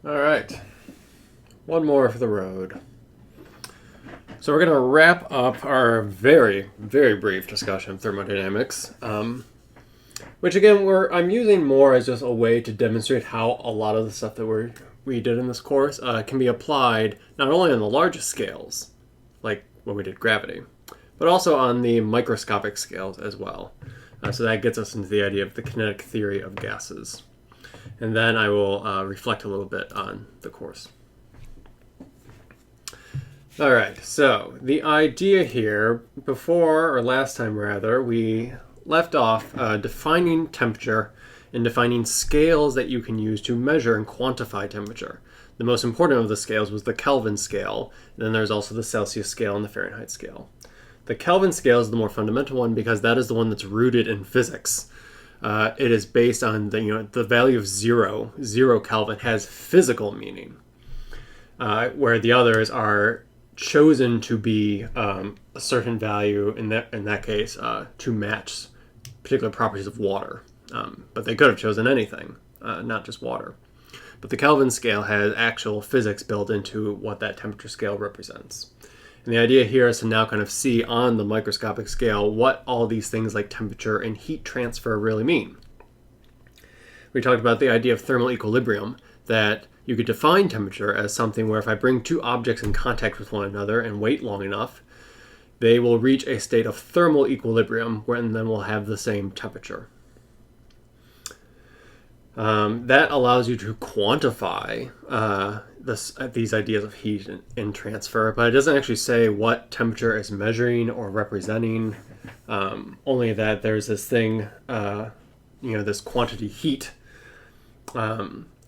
All right, one more for the road. So we're going to wrap up our very, very brief discussion of thermodynamics, which again I'm using more as just a way to demonstrate how a lot of the stuff that we did in this course can be applied not only on the largest scales, like when we did gravity, but also on the microscopic scales as well. So that gets us into the idea of the kinetic theory of gases. And then I will reflect a little bit on the course. All right, so the idea here, before, or last time rather, we left off defining temperature and defining scales that you can use to measure and quantify temperature. The most important of the scales was the Kelvin scale, and then there's also the Celsius scale and the Fahrenheit scale. The Kelvin scale is the more fundamental one because that is the one that's rooted in physics. It is based on the value of zero Kelvin has physical meaning, where the others are chosen to be a certain value in that case to match particular properties of water. But they could have chosen anything, not just water. But the Kelvin scale has actual physics built into what that temperature scale represents. And the idea here is to now kind of see on the microscopic scale what all these things like temperature and heat transfer really mean. We talked about the idea of thermal equilibrium, that you could define temperature as something where if I bring two objects in contact with one another and wait long enough, they will reach a state of thermal equilibrium, and then we'll have the same temperature. That allows you to quantify these ideas of heat and transfer, but it doesn't actually say what temperature is measuring or representing, only that there's this thing, this quantity heat,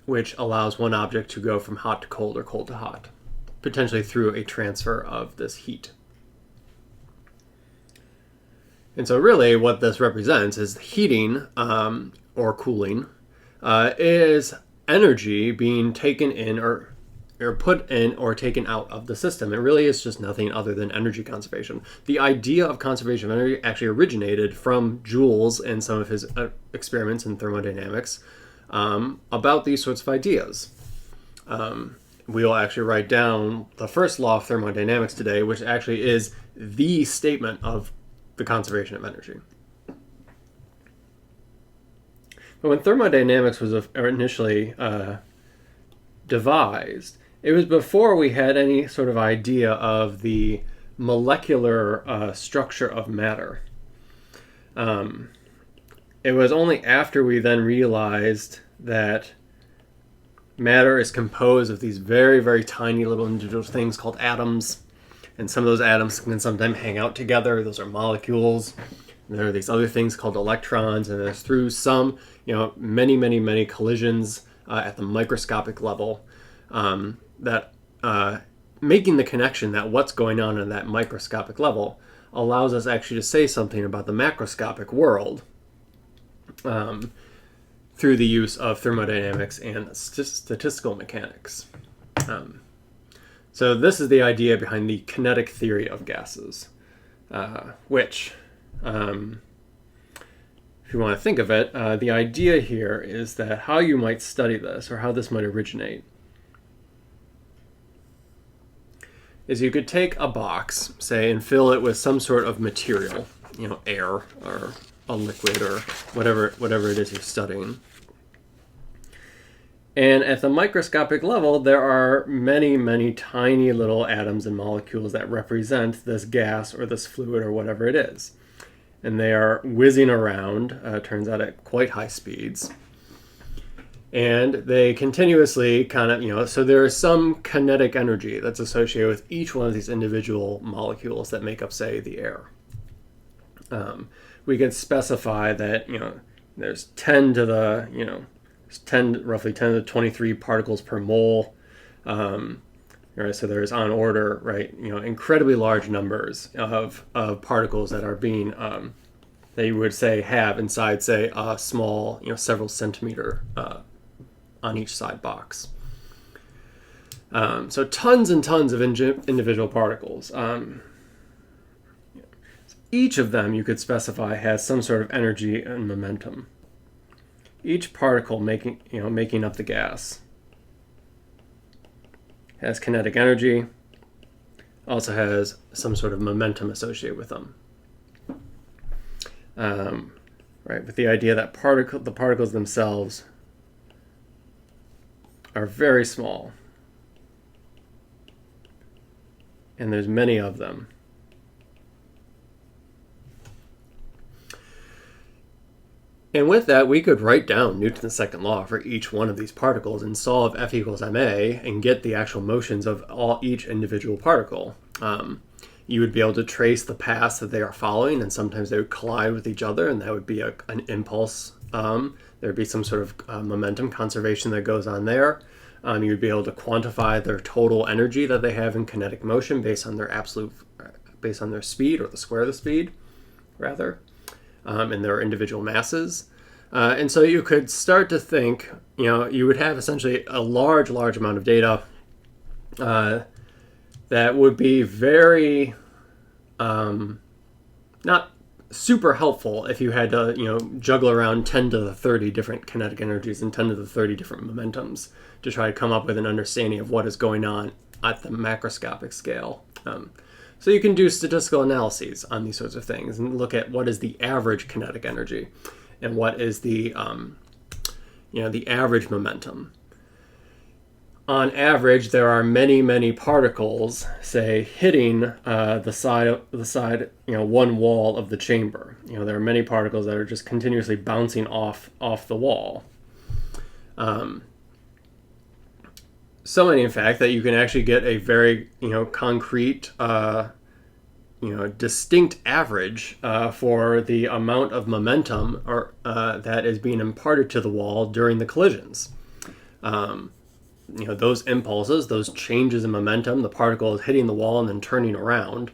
which allows one object to go from hot to cold or cold to hot, potentially through a transfer of this heat. And so really what this represents is heating or cooling is energy being taken in or put in or taken out of the system. It really is just nothing other than energy conservation. The idea of conservation of energy actually originated from Joule's and some of his experiments in thermodynamics about these sorts of ideas. We'll actually write down the first law of thermodynamics today, which actually is the statement of the conservation of energy. But when thermodynamics was initially devised, it was before we had any sort of idea of the molecular structure of matter. It was only after we then realized that matter is composed of these very, very tiny little individual things called atoms, and some of those atoms can sometimes hang out together. Those are molecules. And there are these other things called electrons, and it's through some, many collisions at the microscopic level that making the connection that what's going on in that microscopic level allows us actually to say something about the macroscopic world through the use of thermodynamics and statistical mechanics. So this is the idea behind the kinetic theory of gases, which, if you want to think of it, the idea here is that how you might study this or how this might originate is you could take a box, say, and fill it with some sort of material, air or a liquid or whatever it is you're studying. And at the microscopic level, there are many tiny little atoms and molecules that represent this gas or this fluid or whatever it is. And they are whizzing around, turns out at quite high speeds. And they continuously so there is some kinetic energy that's associated with each one of these individual molecules that make up, say, the air. We can specify that, there's 10 to the, roughly 10 to 23 particles per mole. Right, so there's on order, right, incredibly large numbers of particles that are being, that you would say have inside, say, a small, several centimeter on each side box. So tons and tons of individual particles. Each of them you could specify has some sort of energy and momentum. Each particle making up the gas. has kinetic energy, also has some sort of momentum associated with them. Right, with the idea that the particles themselves are very small, and there's many of them. And with that, we could write down Newton's second law for each one of these particles and solve F equals ma and get the actual motions of each individual particle. You would be able to trace the paths that they are following, and sometimes they would collide with each other, and that would be an impulse. There would be some sort of momentum conservation that goes on there. You would be able to quantify their total energy that they have in kinetic motion based on their speed, or the square of the speed, rather, and their individual masses. And so you could start to think, you would have essentially a large amount of data that would be very not super helpful if you had to juggle around 10 to the 30 different kinetic energies and 10 to the 30 different momentums to try to come up with an understanding of what is going on at the macroscopic scale. So you can do statistical analyses on these sorts of things and look at what is the average kinetic energy and what is the the average momentum. On average, there are many particles, say, hitting the side, one wall of the chamber. There are many particles that are just continuously bouncing off the wall. So many, in fact, that you can actually get a very, concrete, distinct average for the amount of momentum that is being imparted to the wall during the collisions. Those impulses, those changes in momentum, the particle is hitting the wall and then turning around,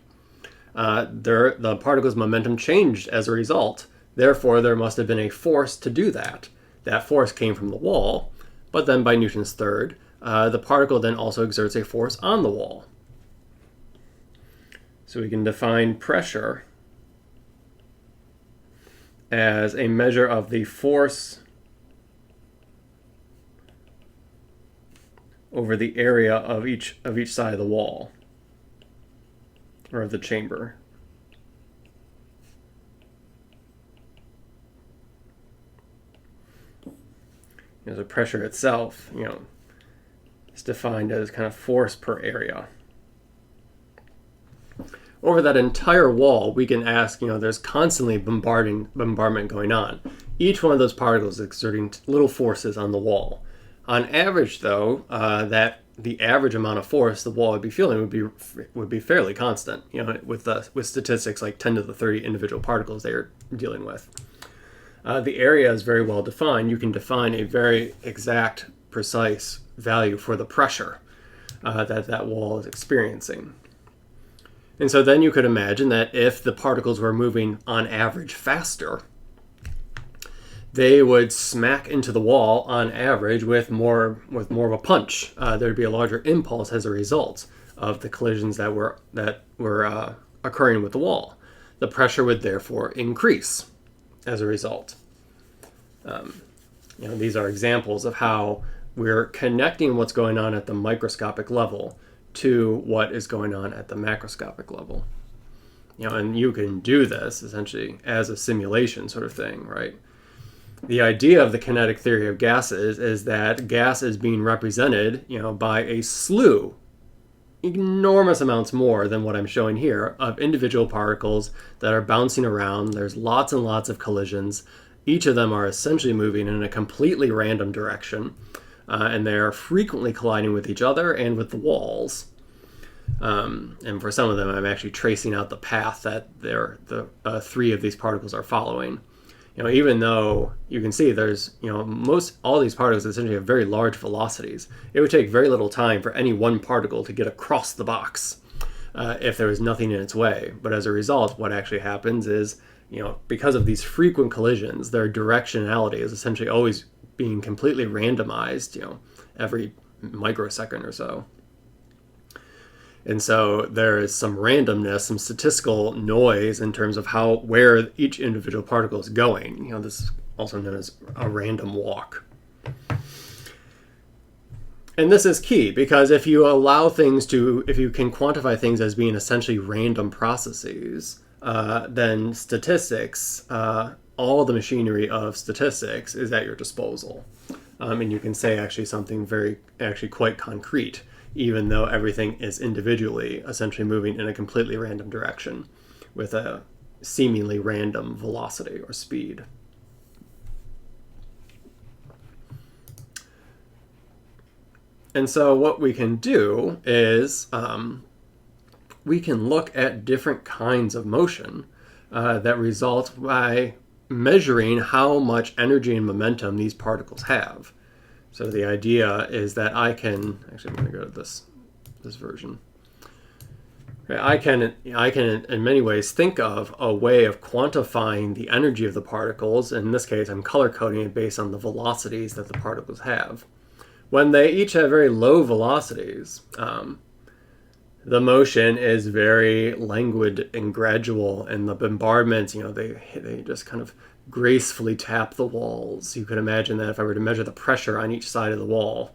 the particle's momentum changed as a result. Therefore, there must have been a force to do that. That force came from the wall, but then by Newton's third, the particle then also exerts a force on the wall. So we can define pressure as a measure of the force over the area of each side of the wall, or of the chamber. The pressure itself, is defined as kind of force per area. Over that entire wall, we can ask, there's constantly bombardment going on. Each one of those particles is exerting little forces on the wall. On average, though, that the average amount of force the wall would be feeling would be fairly constant. With statistics like 10 to the 30 individual particles they are dealing with. The area is very well defined. You can define a very exact, precise value for the pressure that wall is experiencing. And so then you could imagine that if the particles were moving on average faster, they would smack into the wall on average with more of a punch. There'd be a larger impulse as a result of the collisions that were occurring with the wall. The pressure would therefore increase as a result. These are examples of how we're connecting what's going on at the microscopic level to what is going on at the macroscopic level. And you can do this essentially as a simulation sort of thing, right? The idea of the kinetic theory of gases is that gas is being represented, by a slew, enormous amounts more than what I'm showing here, of individual particles that are bouncing around. There's lots and lots of collisions. Each of them are essentially moving in a completely random direction, and they're frequently colliding with each other and with the walls. And for some of them, I'm actually tracing out the path that the three of these particles are following. Even though you can see there's, all these particles essentially have very large velocities, it would take very little time for any one particle to get across the box if there was nothing in its way. But as a result, what actually happens is, because of these frequent collisions, their directionality is essentially always being completely randomized, every microsecond or so. And so there is some randomness, some statistical noise in terms of where each individual particle is going. This is also known as a random walk. And this is key, because if you allow things to, if you can quantify things as being essentially random processes, then statistics, all the machinery of statistics is at your disposal. And you can say actually something actually quite concrete, even though everything is individually essentially moving in a completely random direction with a seemingly random velocity or speed. And so what we can do is we can look at different kinds of motion that result by measuring how much energy and momentum these particles have. So the idea is that I can, actually I'm going to go to this version. Okay, I can in many ways think of a way of quantifying the energy of the particles. In this case, I'm color coding it based on the velocities that the particles have. When they each have very low velocities, the motion is very languid and gradual, and the bombardments, they just kind of gracefully tap the walls. You could imagine that if I were to measure the pressure on each side of the wall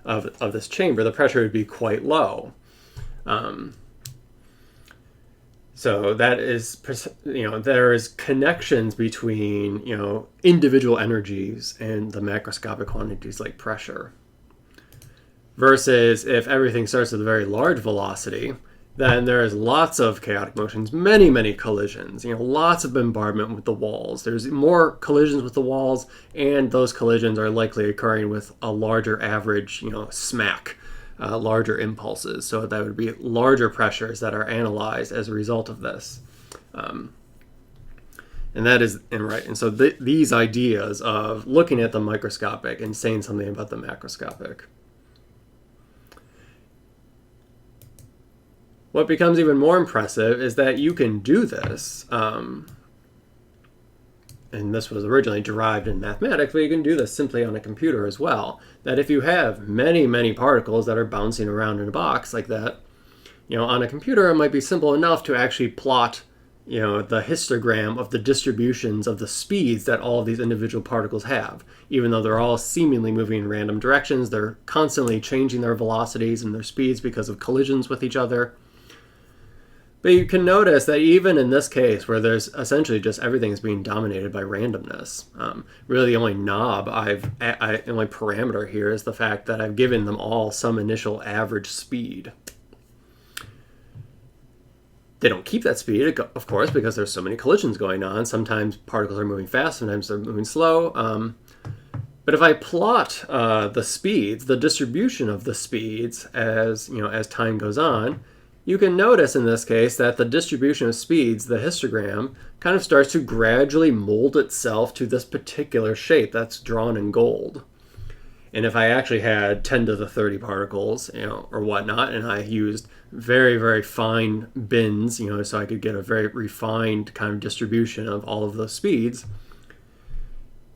of this chamber, the pressure would be quite low. So that is, there is connections between, individual energies and the macroscopic quantities like pressure. Versus if everything starts with a very large velocity, then there is lots of chaotic motions, many, many collisions, lots of bombardment with the walls. There's more collisions with the walls, and those collisions are likely occurring with a larger average, smack. Larger impulses, so that would be larger pressures that are analyzed as a result of this, and so these ideas of looking at the microscopic and saying something about the macroscopic. What becomes even more impressive is that you can do this, and this was originally derived in mathematics, but you can do this simply on a computer as well. That if you have many, many particles that are bouncing around in a box like that, on a computer it might be simple enough to actually plot, the histogram of the distributions of the speeds that all of these individual particles have. Even though they're all seemingly moving in random directions, they're constantly changing their velocities and their speeds because of collisions with each other. But you can notice that even in this case, where there's essentially just everything is being dominated by randomness, really the only the only parameter here is the fact that I've given them all some initial average speed. They don't keep that speed, of course, because there's so many collisions going on. Sometimes particles are moving fast, sometimes they're moving slow. But if I plot the speeds, the distribution of the speeds as time goes on, you can notice in this case that the distribution of speeds, the histogram, kind of starts to gradually mold itself to this particular shape that's drawn in gold. And if I actually had 10 to the 30 particles, or whatnot, and I used very, very fine bins, so I could get a very refined kind of distribution of all of those speeds,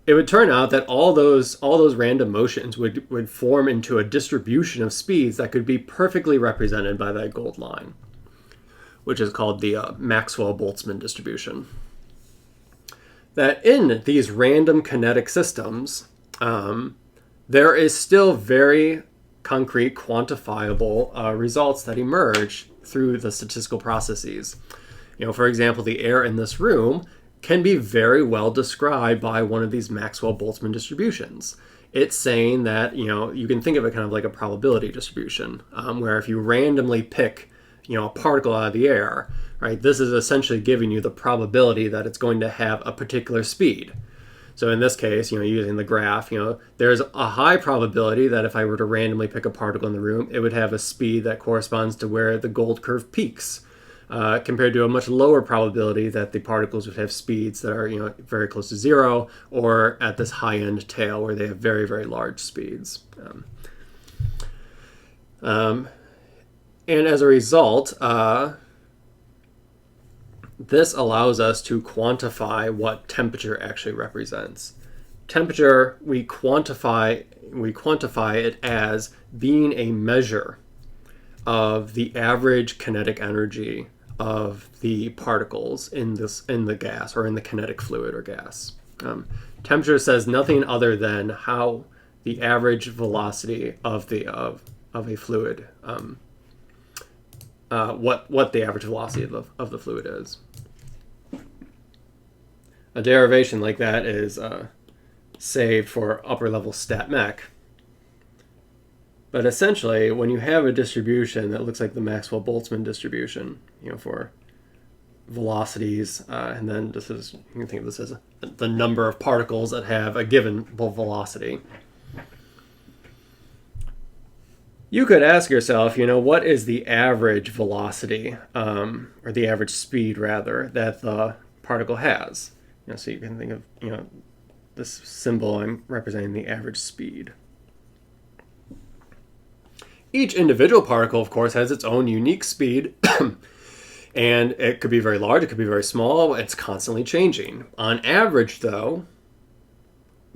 it would turn out that all those random motions would form into a distribution of speeds that could be perfectly represented by that gold line, which is called the Maxwell-Boltzmann distribution. That in these random kinetic systems, there is still very concrete, quantifiable results that emerge through the statistical processes. For example, the air in this room can be very well described by one of these Maxwell-Boltzmann distributions. It's saying that, you can think of it kind of like a probability distribution, where if you randomly pick, a particle out of the air, right, this is essentially giving you the probability that it's going to have a particular speed. So in this case, using the graph, there's a high probability that if I were to randomly pick a particle in the room, it would have a speed that corresponds to where the gold curve peaks. Compared to a much lower probability that the particles would have speeds that are very close to zero, or at this high-end tail where they have very, very large speeds. And as a result, this allows us to quantify what temperature actually represents. Temperature, we quantify it as being a measure of the average kinetic energy of the particles in the gas, or in the kinetic fluid or gas. Temperature says nothing other than how the average velocity of a fluid, what the average velocity of the fluid is. A derivation like that is saved for upper level stat mech. But essentially, when you have a distribution that looks like the Maxwell-Boltzmann distribution, for velocities, and then you can think of this as the number of particles that have a given velocity. You could ask yourself, what is the average velocity, or the average speed, rather, that the particle has? So you can think of, this symbol I'm representing the average speed. Each individual particle, of course, has its own unique speed, and it could be very large, it could be very small, it's constantly changing. On average, though,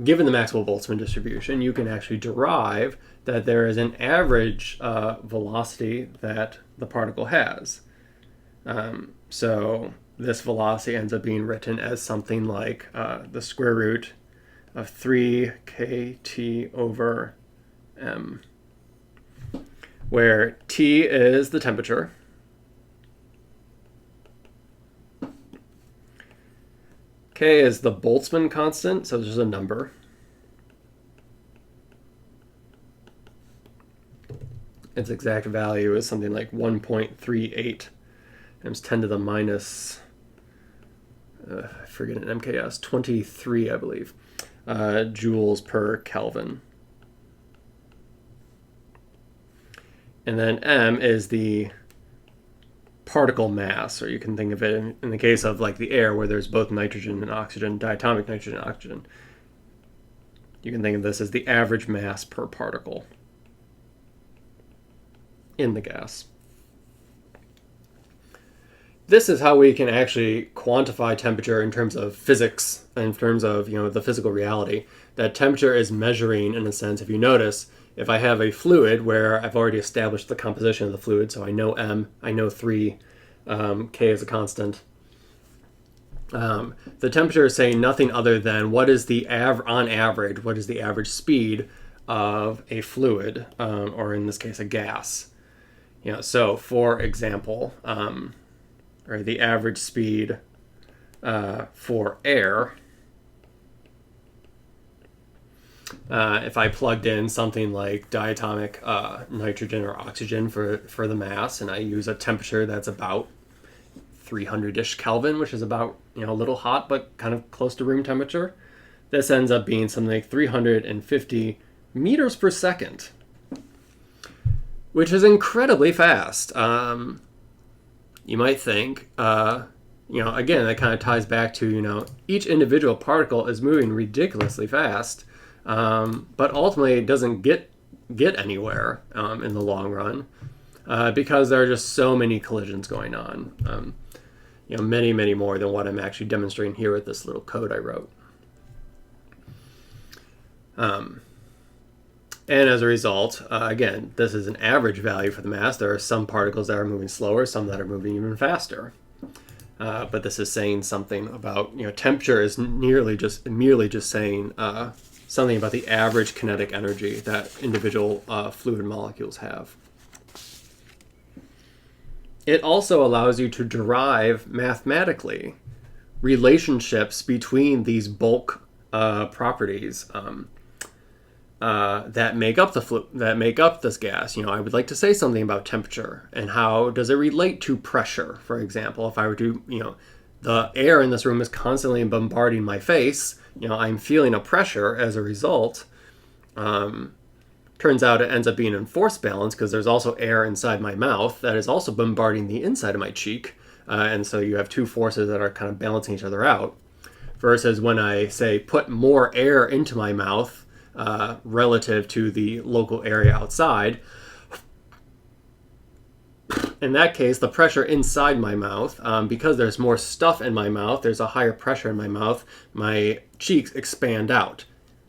given the Maxwell-Boltzmann distribution, you can actually derive that there is an average velocity that the particle has. So this velocity ends up being written as something like the square root of 3 kT over m, where T is the temperature, K is the Boltzmann constant, so there's a number, its exact value is something like 1.38 times 10 to the minus, I forget an MKS, 23, I believe, joules per Kelvin. And then m is the particle mass, or you can think of it in the case of like the air where there's both nitrogen and oxygen, diatomic nitrogen and oxygen. You can think of this as the average mass per particle in the gas. This is how we can actually quantify temperature in terms of physics, in terms of the physical reality. That temperature is measuring, in a sense, if you notice, if I have a fluid where I've already established the composition of the fluid, so I know m, I know 3, k is a constant. The temperature is saying nothing other than what is the on average, what is the average speed of a fluid, or in this case, a gas. So for example, or the average speed for air, if I plugged in something like diatomic nitrogen or oxygen for the mass, and I use a temperature that's about 300-ish Kelvin, which is about a little hot but kind of close to room temperature, this ends up being something like 350 meters per second, which is incredibly fast. You might think, again, that kind of ties back to, each individual particle is moving ridiculously fast, but ultimately it doesn't get anywhere in the long run because there are just so many collisions going on. Many, many more than what I'm actually demonstrating here with this little code I wrote. And as a result, again, this is an average value for the mass. There are some particles that are moving slower, some that are moving even faster. But this is saying something about, temperature is merely just saying something about the average kinetic energy that individual fluid molecules have. It also allows you to derive mathematically relationships between these bulk properties that make up this gas. I would like to say something about temperature and how does it relate to pressure. For example, if I were to, the air in this room is constantly bombarding my face. I'm feeling a pressure as a result. Turns out it ends up being in force balance because there's also air inside my mouth that is also bombarding the inside of my cheek. And so you have two forces that are kind of balancing each other out. Versus when I say put more air into my mouth relative to the local area outside, in that case, the pressure inside my mouth, because there's more stuff in my mouth, there's a higher pressure in my mouth, my cheeks expand out.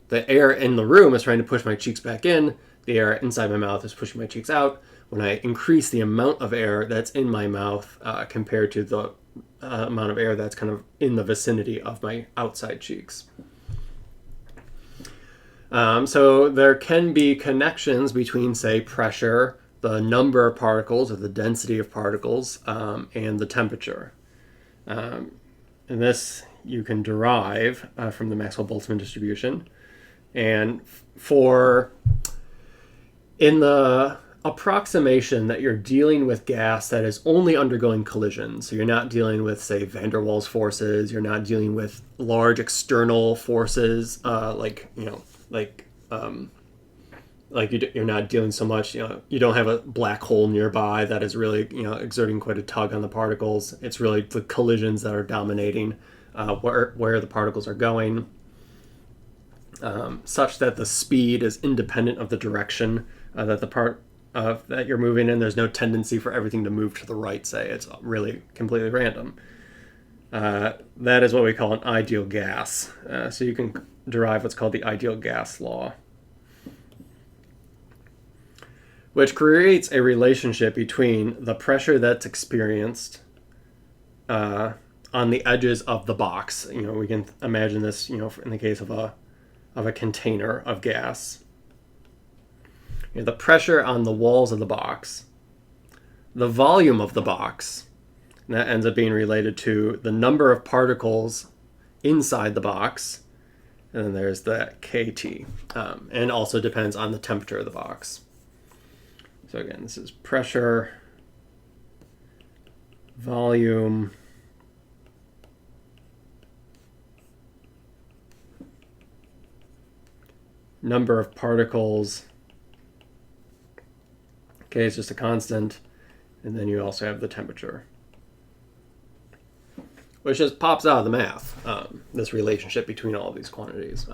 The air in the room is trying to push my cheeks back in. The air inside my mouth is pushing my cheeks out. When I increase the amount of air that's in my mouth compared to the amount of air that's kind of in the vicinity of my outside cheeks. So there can be connections between, say, pressure, the number of particles or the density of particles, and the temperature. And this you can derive from the Maxwell-Boltzmann distribution. And in the approximation that you're dealing with gas that is only undergoing collisions, so you're not dealing with, say, van der Waals forces, you're not dealing with large external forces, you're not dealing so much, you don't have a black hole nearby that is really, exerting quite a tug on the particles. It's really the collisions that are dominating where the particles are going, such that the speed is independent of the direction that the part that you're moving in. There's no tendency for everything to move to the right, say. It's really completely random. That is what we call an ideal gas. So you can derive what's called the ideal gas law, which creates a relationship between the pressure that's experienced on the edges of the box. We can imagine this, in the case of a container of gas. The pressure on the walls of the box, the volume of the box, and that ends up being related to the number of particles inside the box, and then there's the KT, and also depends on the temperature of the box. So again, this is pressure, volume, number of particles. K is just a constant, and then you also have the temperature, which just pops out of the math, this relationship between all of these quantities,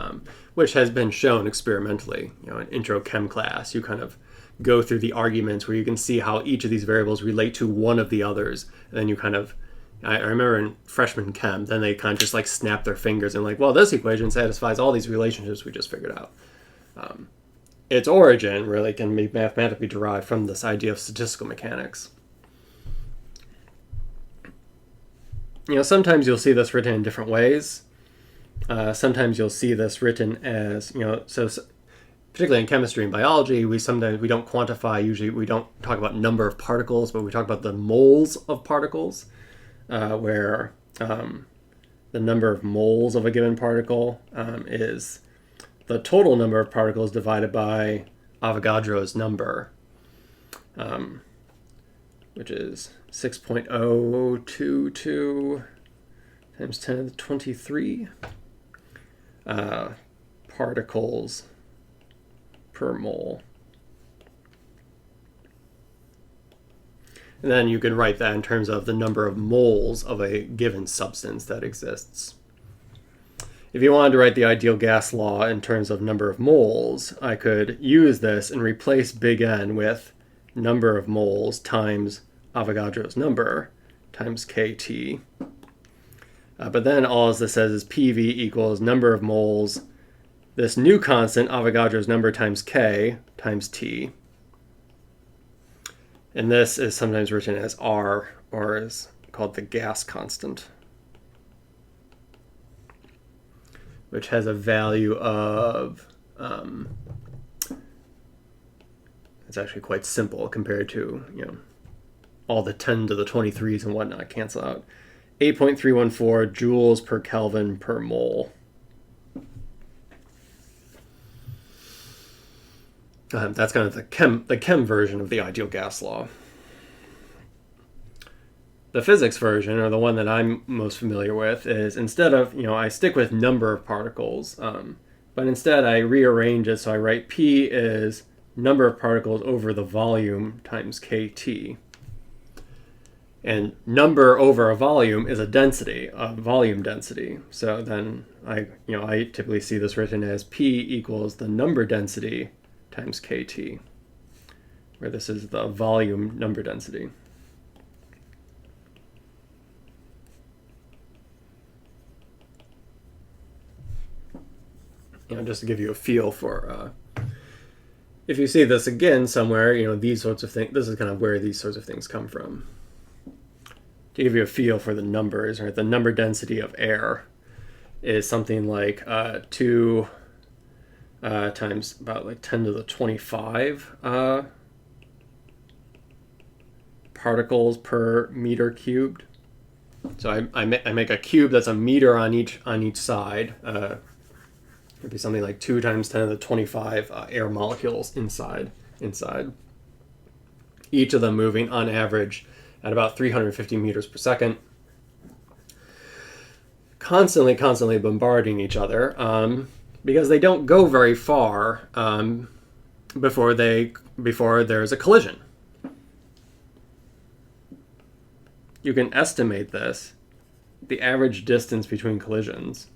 which has been shown experimentally. In intro chem class, you kind of go through the arguments where you can see how each of these variables relate to one of the others, and then you kind of, I remember in freshman chem, then they kind of just like snap their fingers and like, well, this equation satisfies all these relationships we just figured out. Its origin really can be mathematically derived from this idea of statistical mechanics. Sometimes you'll see this written in different ways. Sometimes you'll see this written as, so particularly in chemistry and biology, we don't quantify, usually we don't talk about number of particles, but we talk about the moles of particles, where the number of moles of a given particle is the total number of particles divided by Avogadro's number, which is 6.022 times 10 to the 23 particles per mole. And then you can write that in terms of the number of moles of a given substance that exists. If you wanted to write the ideal gas law in terms of number of moles, I could use this and replace big N with number of moles times Avogadro's number times KT. But then all this says is PV equals number of moles, this new constant, Avogadro's number times K times T. And this is sometimes written as R, or is called the gas constant, which has a value of, it's actually quite simple compared to, all the 10 to the 23s and whatnot cancel out. 8.314 joules per Kelvin per mole. That's kind of the chem version of the ideal gas law. The physics version, or the one that I'm most familiar with, is instead of, I stick with number of particles, but instead I rearrange it, so I write P is number of particles over the volume times KT. And number over a volume is a density, a volume density. So then I typically see this written as P equals the number density times KT, where this is the volume number density. Just to give you a feel for, if you see this again somewhere, these sorts of things, this is kind of where these sorts of things come from. To give you a feel for the numbers, right? The number density of air is something like 2 times about like 10 to the 25 particles per meter cubed. So I make a cube that's a meter on each side. It'd be something like 2 times 10 to the 25 air molecules inside. Each of them moving on average at about 350 meters per second. Constantly bombarding each other because they don't go very far before there's a collision. You can estimate this, the average distance between collisions.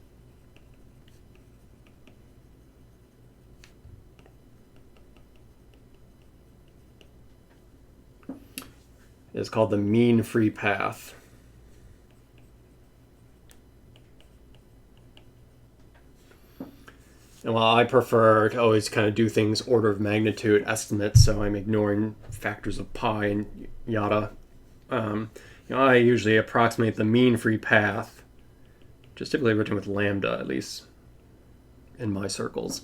It's called the mean free path. And while I prefer to always kind of do things order of magnitude estimates, so I'm ignoring factors of pi and yada, I usually approximate the mean free path, which is typically written with lambda, at least in my circles,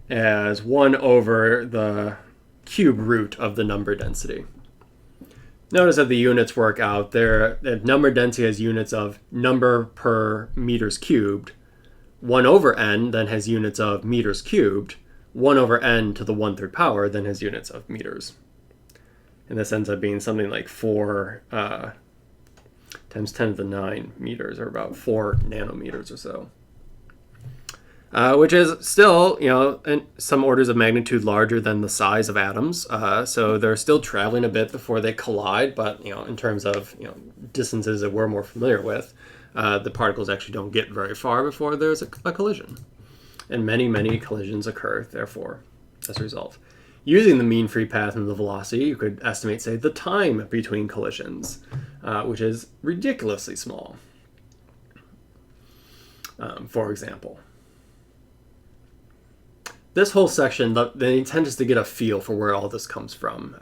as 1 over the cube root of the number density. Notice that the units work out. The number density has units of number per meters cubed. 1 over n then has units of meters cubed. 1 over n to the 1/3 power then has units of meters. And this ends up being something like 4 times 10 to the 9 meters, or about 4 nanometers or so. Which is still, in some orders of magnitude larger than the size of atoms. So they're still traveling a bit before they collide, but in terms of distances that we're more familiar with, the particles actually don't get very far before there's a collision. And many collisions occur, therefore, as a result. Using the mean free path and the velocity, you could estimate, say, the time between collisions, which is ridiculously small, for example. This whole section, the intent is to get a feel for where all this comes from.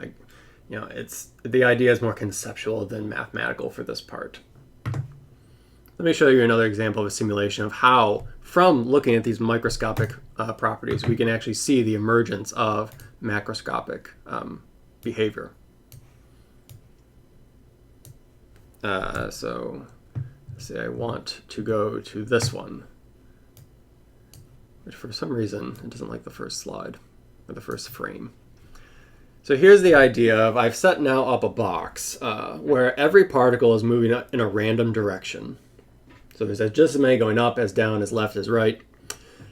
The idea is more conceptual than mathematical for this part. Let me show you another example of a simulation of how, from looking at these microscopic properties, we can actually see the emergence of macroscopic behavior. So let's say I want to go to this one, which for some reason it doesn't like the first slide or the first frame. So here's the idea of I've set now up a box where every particle is moving in a random direction. So there's just as many going up as down as left as right.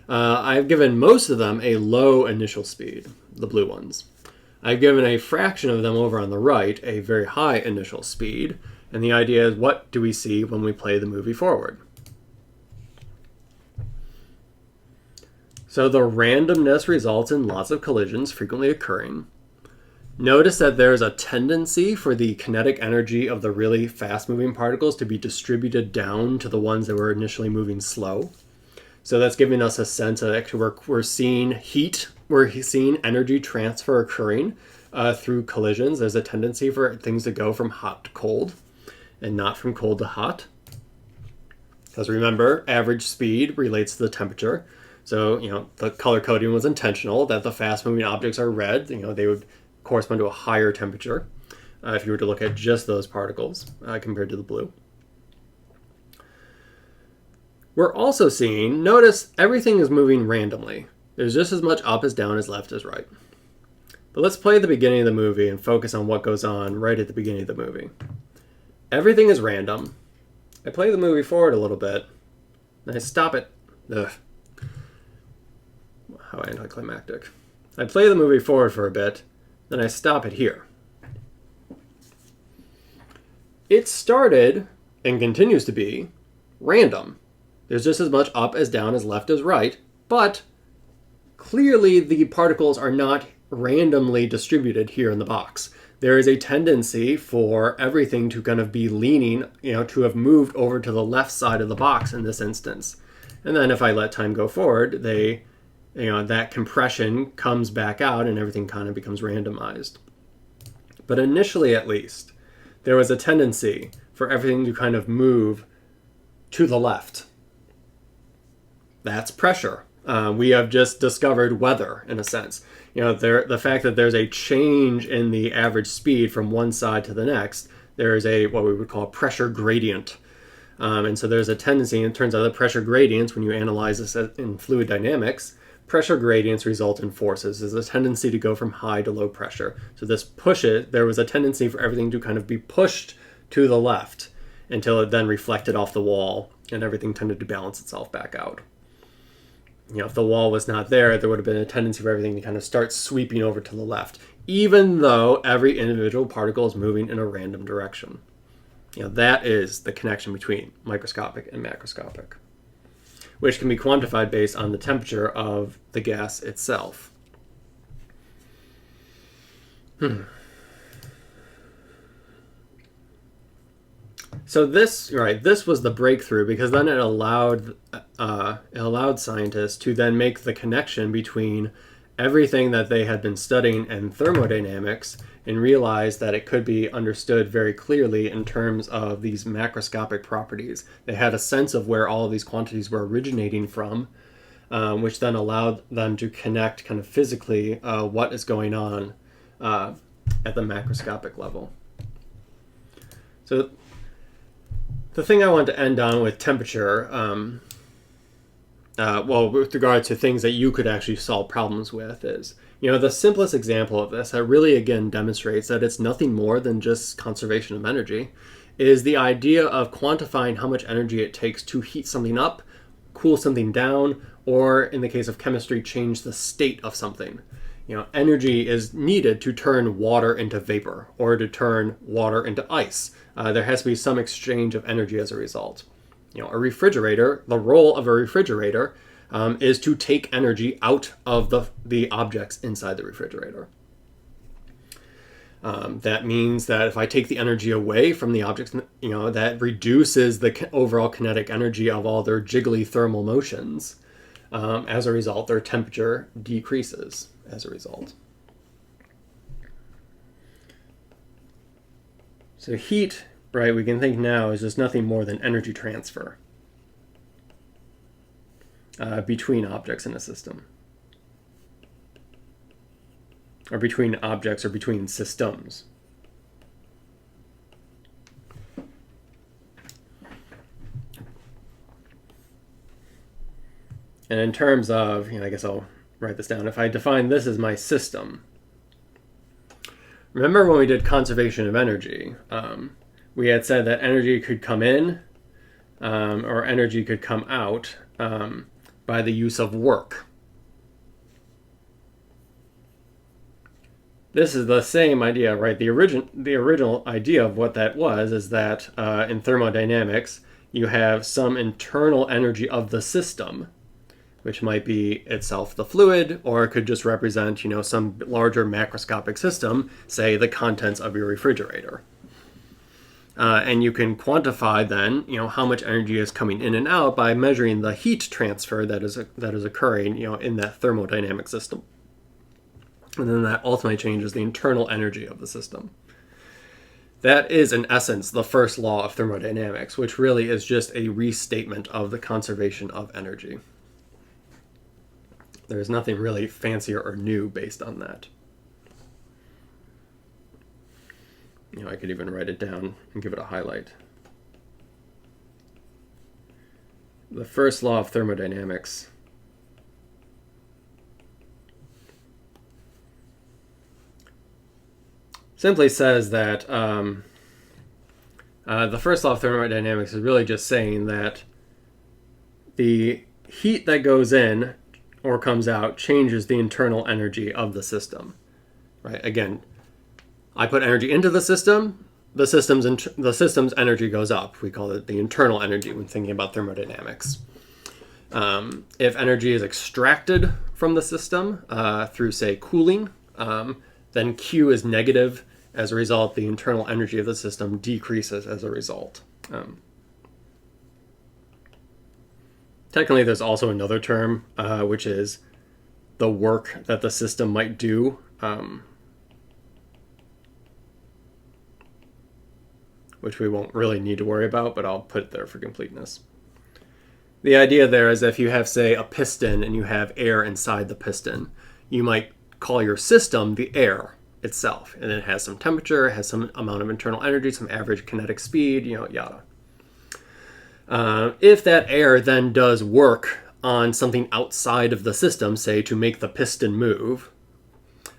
I've given most of them a low initial speed, the blue ones. I've given a fraction of them over on the right a very high initial speed. And the idea is, what do we see when we play the movie forward? So the randomness results in lots of collisions frequently occurring. Notice that there's a tendency for the kinetic energy of the really fast-moving particles to be distributed down to the ones that were initially moving slow. So that's giving us a sense of actually we're seeing heat, we're seeing energy transfer occurring through collisions. There's a tendency for things to go from hot to cold and not from cold to hot. Because remember, average speed relates to the temperature. So, the color coding was intentional, that the fast-moving objects are red. They would correspond to a higher temperature if you were to look at just those particles compared to the blue. We're also seeing, notice everything is moving randomly. There's just as much up as down as left as right. But let's play the beginning of the movie and focus on what goes on right at the beginning of the movie. Everything is random. I play the movie forward a little bit, and I stop it. Ugh. How anticlimactic. I play the movie forward for a bit, then I stop it here. It started, and continues to be, random. There's just as much up as down as left as right, but clearly the particles are not randomly distributed here in the box. There is a tendency for everything to kind of be leaning, to have moved over to the left side of the box in this instance. And then if I let time go forward, that compression comes back out and everything kind of becomes randomized. But initially, at least, there was a tendency for everything to kind of move to the left. That's pressure. We have just discovered weather, in a sense. The fact that there's a change in the average speed from one side to the next, there is what we would call a pressure gradient. And so there's a tendency, and it turns out that pressure gradients, when you analyze this in fluid dynamics, pressure gradients result in forces. There's a tendency to go from high to low pressure. So there was a tendency for everything to kind of be pushed to the left until it then reflected off the wall and everything tended to balance itself back out. If the wall was not there, there would have been a tendency for everything to kind of start sweeping over to the left, even though every individual particle is moving in a random direction. That is the connection between microscopic and macroscopic, which can be quantified based on the temperature of the gas itself. So this was the breakthrough, because then it allowed scientists to then make the connection between everything that they had been studying in thermodynamics and realize that it could be understood very clearly in terms of these macroscopic properties. They had a sense of where all of these quantities were originating from, which then allowed them to connect kind of physically what is going on at the macroscopic level. So the thing I want to end on with temperature, with regard to things that you could actually solve problems with, is, the simplest example of this that really, again, demonstrates that it's nothing more than just conservation of energy, is the idea of quantifying how much energy it takes to heat something up, cool something down, or in the case of chemistry, change the state of something. Energy is needed to turn water into vapor or to turn water into ice. There has to be some exchange of energy as a result. A refrigerator, the role of a refrigerator is to take energy out of the objects inside the refrigerator. That means that if I take the energy away from the objects, that reduces the overall kinetic energy of all their jiggly thermal motions. As a result, their temperature decreases as a result. So heat, right, we can think now is just nothing more than energy transfer between objects in a system, or between objects, or between systems. And in terms of, I guess I'll write this down. If I define this as my system, remember when we did conservation of energy, we had said that energy could come in or energy could come out by the use of work. This is the same idea, right? The original idea of what that was is that in thermodynamics, you have some internal energy of the system, which might be itself the fluid, or it could just represent, some larger macroscopic system, say the contents of your refrigerator. And you can quantify then, how much energy is coming in and out by measuring the heat transfer that is occurring, in that thermodynamic system. And then that ultimately changes the internal energy of the system. That is, in essence, the first law of thermodynamics, which really is just a restatement of the conservation of energy. There's nothing really fancier or new based on that. I could even write it down and give it a highlight. The first law of thermodynamics simply says that the first law of thermodynamics is really just saying that the heat that goes in or comes out changes the internal energy of the system. Right? Again, I put energy into the system, the system's energy goes up. We call it the internal energy when thinking about thermodynamics. If energy is extracted from the system through, say, cooling, then Q is negative. As a result, the internal energy of the system decreases as a result. Technically, there's also another term, which is the work that the system might do. Which we won't really need to worry about, but I'll put it there for completeness. The idea there is if you have, say, a piston and you have air inside the piston, you might call your system the air itself. And it has some temperature, it has some amount of internal energy, some average kinetic speed, yada. If that air then does work on something outside of the system, say to make the piston move,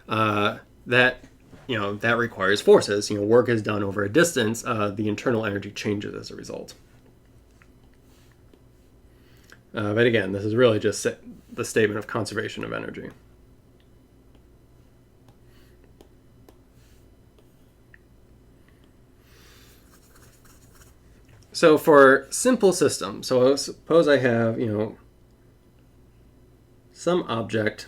that requires forces. Work is done over a distance. The internal energy changes as a result. But again, this is really just the statement of conservation of energy. So for simple systems, so suppose I have, some object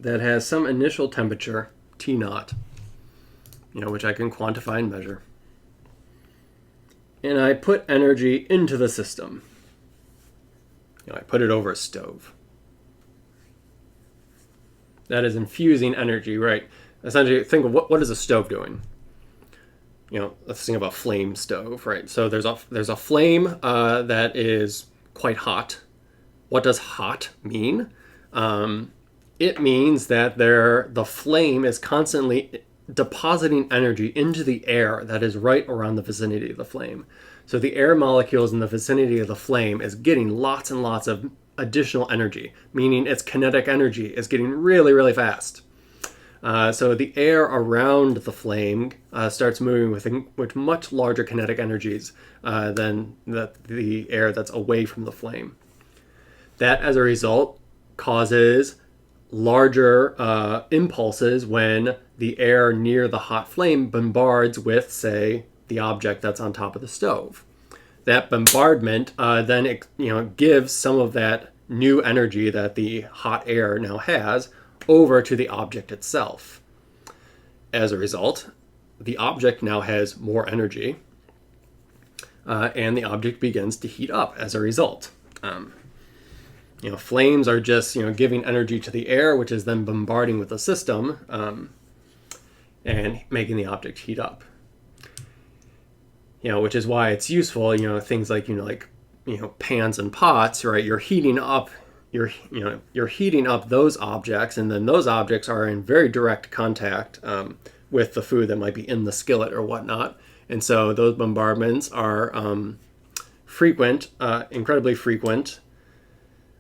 that has some initial temperature, T naught, which I can quantify and measure. And I put energy into the system. I put it over a stove. That is infusing energy, right? Essentially, think of what is a stove doing? Let's think about a flame stove, right? So there's a flame that is quite hot. What does hot mean? It means that the flame is constantly depositing energy into the air that is right around the vicinity of the flame. So the air molecules in the vicinity of the flame is getting lots and lots of additional energy, meaning its kinetic energy is getting really, really fast. So the air around the flame starts moving with much larger kinetic energies than the air that's away from the flame. That, as a result, causes larger impulses when the air near the hot flame bombards with, say, the object that's on top of the stove. That bombardment then gives some of that new energy that the hot air now has over to the object itself. As a result, the object now has more energy, and the object begins to heat up as a result. Flames are just giving energy to the air, which is then bombarding with the system and making the object heat up. Which is why it's useful. Things like pans and pots, right? You're heating up those objects, and then those objects are in very direct contact with the food that might be in the skillet or whatnot. And so those bombardments are frequent, incredibly frequent,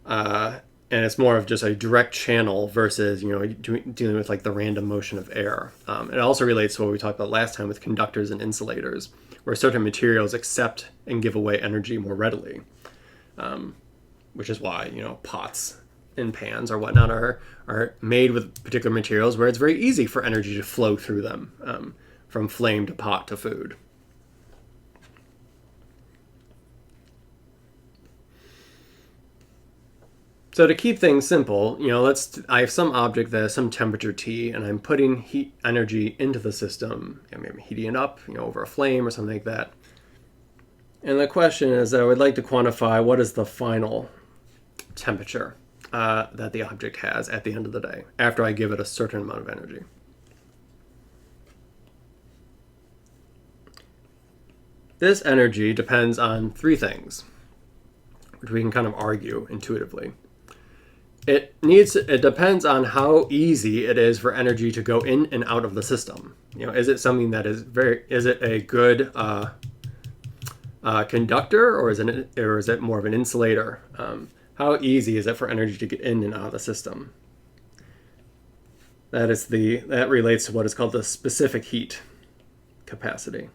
and it's more of just a direct channel versus dealing with the random motion of air. It also relates to what we talked about last time with conductors and insulators, where certain materials accept and give away energy more readily. Which is why, pots and pans or whatnot are made with particular materials where it's very easy for energy to flow through them, from flame to pot to food. So to keep things simple, I have some object that has some temperature T, and I'm putting heat energy into the system, maybe heating it up, over a flame or something like that. And the question is that I would like to quantify what is the final temperature that the object has at the end of the day, after I give it a certain amount of energy. This energy depends on three things, which we can kind of argue intuitively. It depends on how easy it is for energy to go in and out of the system. Is it something that is it a good conductor, or is it more of an insulator? How easy is it for energy to get in and out of the system? That relates to what is called the specific heat capacity.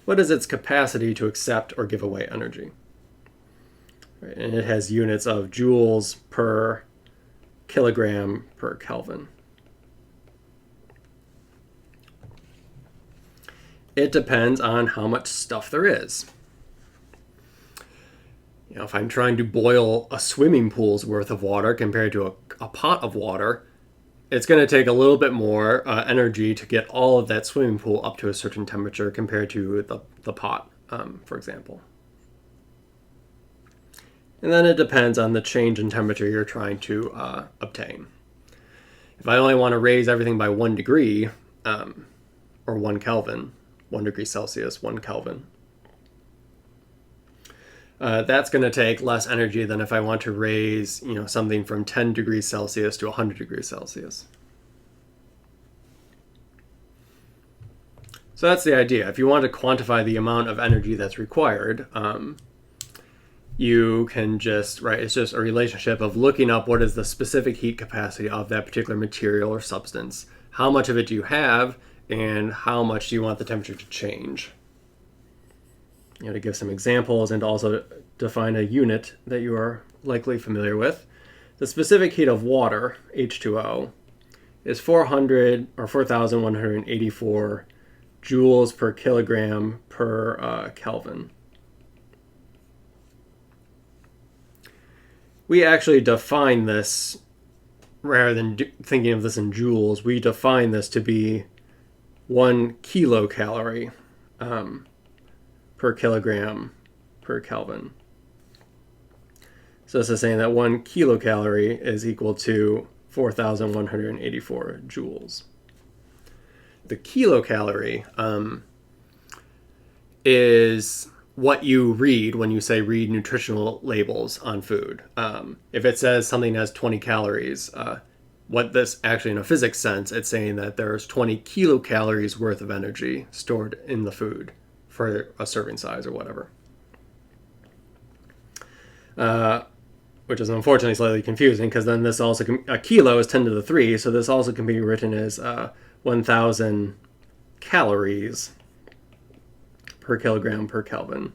What is its capacity to accept or give away energy? Right, and it has units of joules per kilogram per Kelvin. It depends on how much stuff there is. If I'm trying to boil a swimming pool's worth of water compared to a pot of water, it's going to take a little bit more energy to get all of that swimming pool up to a certain temperature compared to the pot, for example. And then it depends on the change in temperature you're trying to obtain. If I only want to raise everything by 1 degree, or 1 Kelvin, 1 degree Celsius, 1 Kelvin. That's going to take less energy than if I want to raise, something from 10 degrees Celsius to 100 degrees Celsius. So that's the idea. If you want to quantify the amount of energy that's required, you can just, it's just a relationship of looking up what is the specific heat capacity of that particular material or substance. How much of it do you have, and how much do you want the temperature to change? To give some examples and to also define a unit that you are likely familiar with. The specific heat of water, H2O, is 4,184 joules per kilogram per Kelvin. We actually define this, rather than thinking of this in joules, we define this to be 1 kilocalorie per kilogram per Kelvin. So this is saying that 1 kilocalorie is equal to 4,184 joules. The kilocalorie is what you read when you say read nutritional labels on food. If it says something has 20 calories, what this actually in a physics sense, it's saying that there's 20 kilocalories worth of energy stored in the food for a serving size or whatever. Which is unfortunately slightly confusing, because then this also, a kilo is 10 to the 3, so this also can be written as 1,000 calories per kilogram per Kelvin.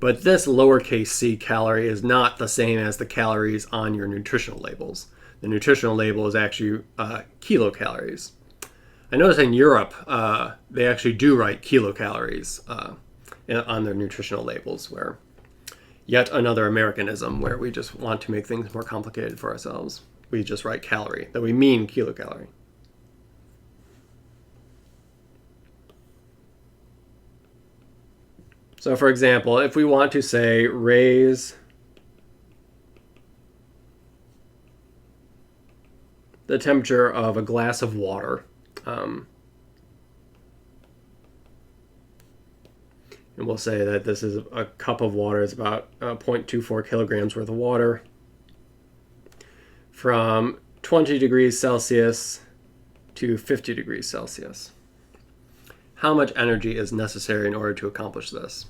But this lowercase c calorie is not the same as the calories on your nutritional labels. The nutritional label is actually kilocalories. I notice in Europe, they actually do write kilocalories on their nutritional labels, where yet another Americanism where we just want to make things more complicated for ourselves. We just write calorie, though we mean kilocalorie. So for example, if we want to say raise the temperature of a glass of water, and we'll say that this is a cup of water, it's about 0.24 kilograms worth of water, from 20 degrees Celsius to 50 degrees Celsius. How much energy is necessary in order to accomplish this?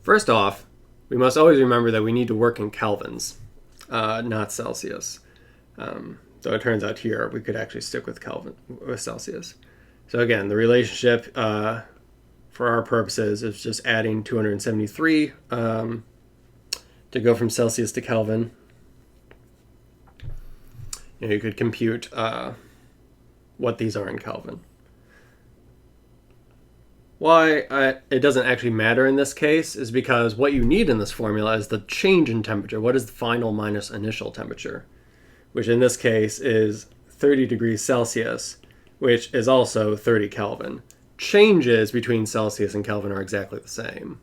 First off, we must always remember that we need to work in kelvins, not Celsius. So it turns out here we could actually stick with Celsius. So again, the relationship for our purposes is just adding 273 to go from Celsius to Kelvin. You could compute what these are in Kelvin. Why it doesn't actually matter in this case is because what you need in this formula is the change in temperature. What is the final minus initial temperature? Which in this case is 30 degrees Celsius, which is also 30 Kelvin. Changes between Celsius and Kelvin are exactly the same.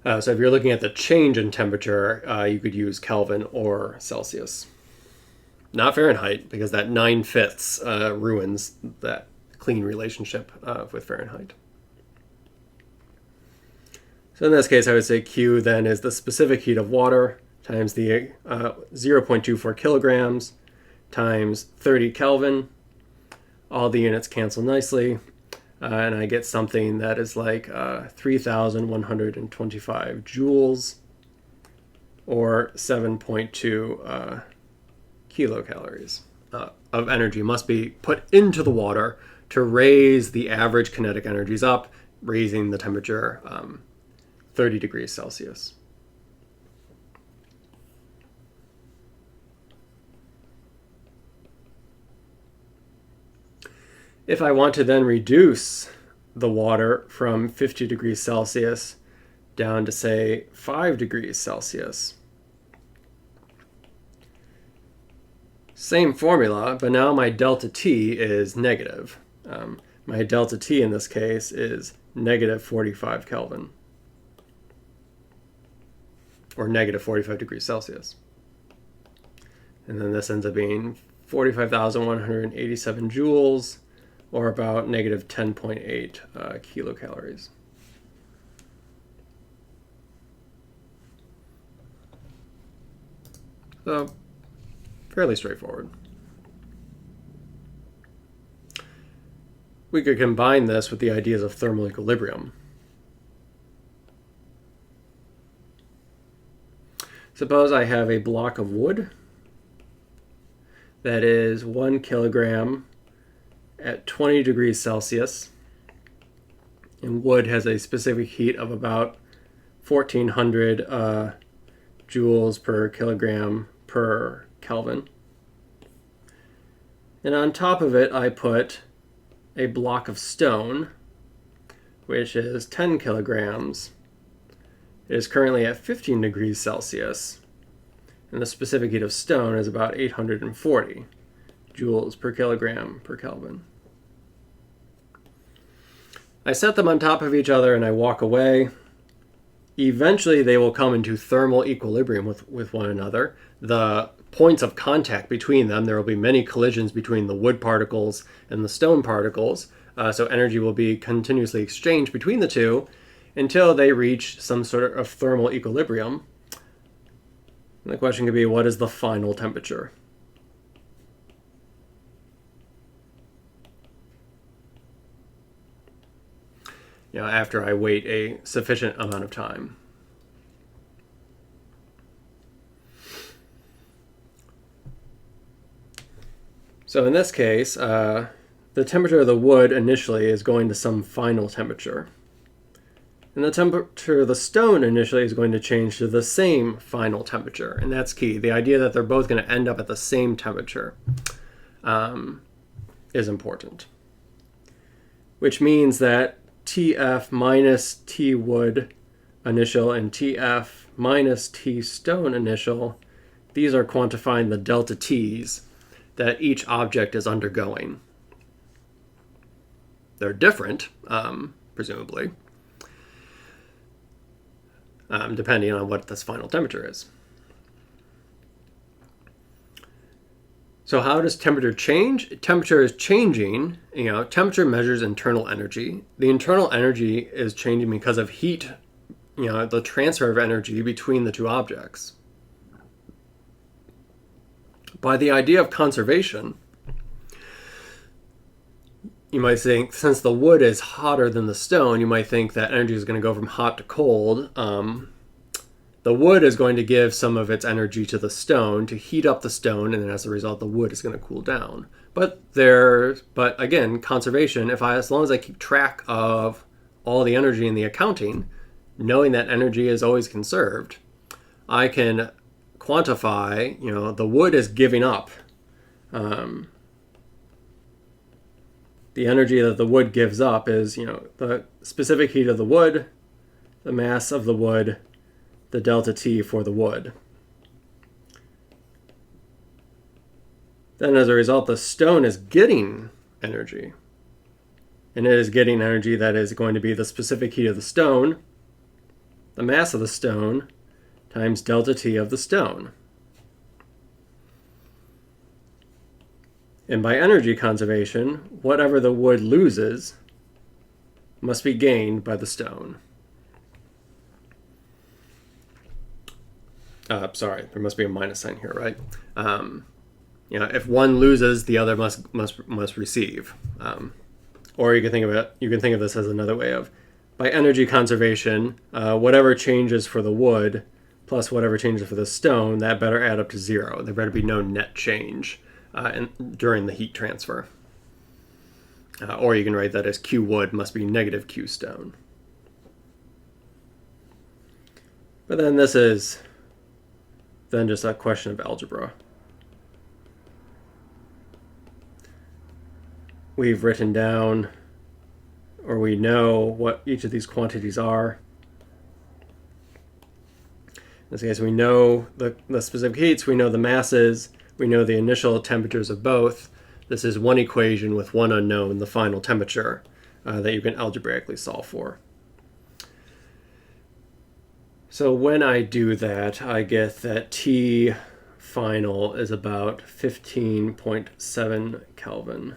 So if you're looking at the change in temperature, you could use Kelvin or Celsius. Not Fahrenheit, because that 9/5 ruins that clean relationship with Fahrenheit. So in this case, I would say Q then is the specific heat of water times the 0.24 kilograms times 30 Kelvin. All the units cancel nicely, and I get something that is like 3,125 joules, or 7.2 kilocalories of energy must be put into the water to raise the average kinetic energies up, raising the temperature 30 degrees Celsius. If I want to then reduce the water from 50 degrees Celsius down to, say, 5 degrees Celsius, same formula, but now my delta T is negative. My delta T in this case is negative 45 Kelvin, or negative 45 degrees Celsius. And then this ends up being 45,187 joules, or about negative 10.8 kilocalories. So, fairly straightforward. We could combine this with the ideas of thermal equilibrium. Suppose I have a block of wood that is 1 kilogram at 20 degrees Celsius, and wood has a specific heat of about 1400 joules per kilogram per Kelvin. And on top of it, I put a block of stone, which is 10 kilograms. It is currently at 15 degrees Celsius, and the specific heat of stone is about 840 joules per kilogram per Kelvin. I set them on top of each other and I walk away. Eventually they will come into thermal equilibrium with one another. The points of contact between them, there will be many collisions between the wood particles and the stone particles, so energy will be continuously exchanged between the two until they reach some sort of thermal equilibrium. And the question could be, what is the final temperature? After I wait a sufficient amount of time. So in this case, the temperature of the wood initially is going to some final temperature. And the temperature of the stone initially is going to change to the same final temperature. And that's key. The idea that they're both going to end up at the same temperature is important. Which means that Tf minus T wood initial and Tf minus T stone initial, these are quantifying the delta T's that each object is undergoing. They're different, presumably, depending on what this final temperature is. So how does temperature change? Temperature is changing. Temperature measures internal energy. The internal energy is changing because of heat, the transfer of energy between the two objects. By the idea of conservation, you might think, since the wood is hotter than the stone, you might think that energy is going to go from hot to cold. The wood is going to give some of its energy to the stone to heat up the stone, and then as a result, the wood is going to cool down. But again, conservation, as long as I keep track of all the energy in the accounting, knowing that energy is always conserved, I can quantify, the wood is giving up. The energy that the wood gives up is, the specific heat of the wood, the mass of the wood, the delta T for the wood. Then as a result, the stone is getting energy. And it is getting energy that is going to be the specific heat of the stone, the mass of the stone, times delta T of the stone. And by energy conservation, whatever the wood loses must be gained by the stone. Sorry, there must be a minus sign here, right? If one loses, the other must receive. Or you can think of this as another way of, by energy conservation, whatever changes for the wood plus whatever changes for the stone, that better add up to zero. There better be no net change during the heat transfer. Or you can write that as Q wood must be negative Q stone. But then this is then just a question of algebra. We've written down, or we know what each of these quantities are. In this case, we know the specific heats, we know the masses, we know the initial temperatures of both. This is one equation with one unknown, the final temperature, that you can algebraically solve for. So when I do that, I get that T final is about 15.7 Kelvin.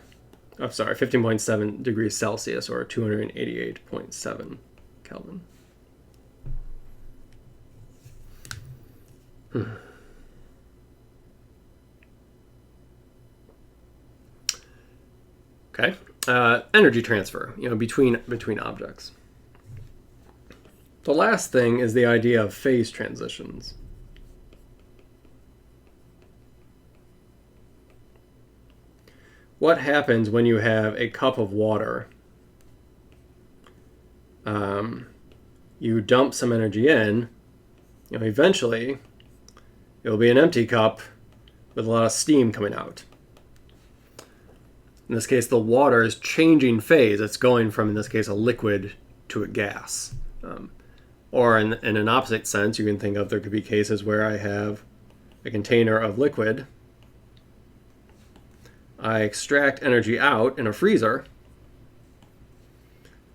I'm sorry, 15.7 degrees Celsius, or 288.7 Kelvin. Okay, energy transfer, between objects. The last thing is the idea of phase transitions. What happens when you have a cup of water? You dump some energy in, eventually it will be an empty cup with a lot of steam coming out. In this case, the water is changing phase. It's going from, in this case, a liquid to a gas. Or in an opposite sense, you can think of, there could be cases where I have a container of liquid. I extract energy out in a freezer,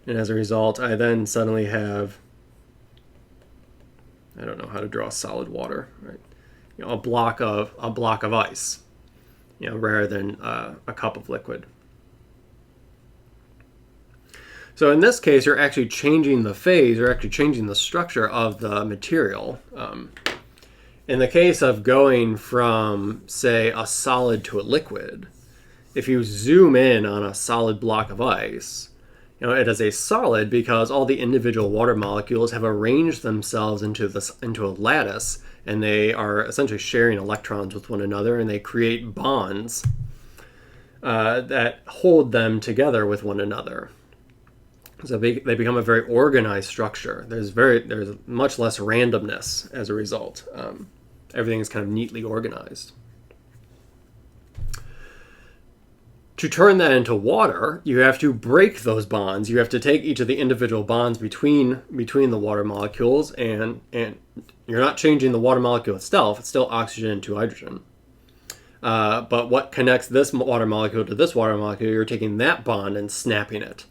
and as a result, I then suddenly have, I don't know how to draw solid water, right? A block of ice, rather than a cup of liquid. So in this case, you're actually changing the phase, you're actually changing the structure of the material. In the case of going from, say, a solid to a liquid, if you zoom in on a solid block of ice, it is a solid because all the individual water molecules have arranged themselves into a lattice, and they are essentially sharing electrons with one another, and they create bonds that hold them together with one another. So they become a very organized structure. There's much less randomness as a result. Everything is kind of neatly organized. To turn that into water, you have to break those bonds. You have to take each of the individual bonds between the water molecules, and you're not changing the water molecule itself. It's still oxygen and 2 hydrogen. But what connects this water molecule to this water molecule, you're taking that bond and snapping it.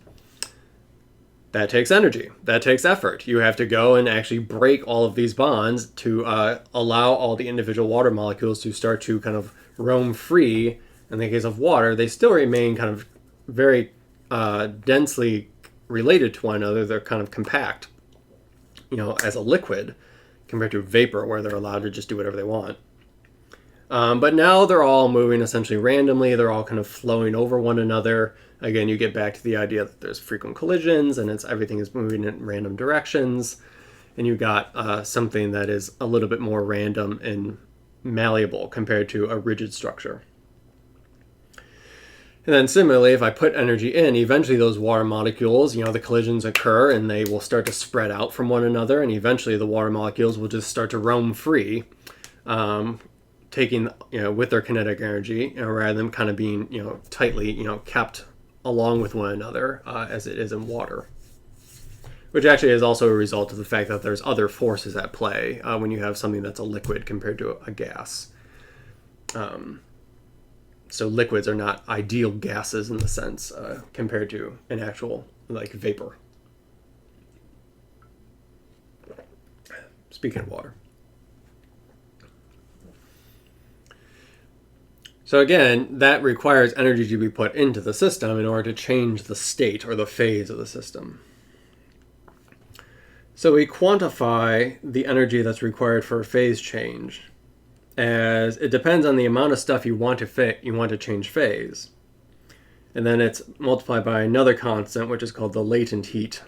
That takes energy. That takes effort. You have to go and actually break all of these bonds to allow all the individual water molecules to start to kind of roam free. In the case of water, they still remain kind of very densely related to one another. They're kind of compact, as a liquid, compared to vapor, where they're allowed to just do whatever they want. But now they're all moving essentially randomly. They're all kind of flowing over one another. Again, you get back to the idea that there's frequent collisions, and everything is moving in random directions. And you got something that is a little bit more random and malleable compared to a rigid structure. And then similarly, if I put energy in, eventually those water molecules, the collisions occur, and they will start to spread out from one another, and eventually the water molecules will just start to roam free, taking, with their kinetic energy, rather than kind of being, tightly, kept along with one another, as it is in water. Which actually is also a result of the fact that there's other forces at play when you have something that's a liquid compared to a gas. So liquids are not ideal gases in the sense compared to an actual, vapor. Speaking of water. So again, that requires energy to be put into the system in order to change the state or the phase of the system. So we quantify the energy that's required for a phase change, as it depends on the amount of stuff you want to change phase. And then it's multiplied by another constant, which is called the latent heat.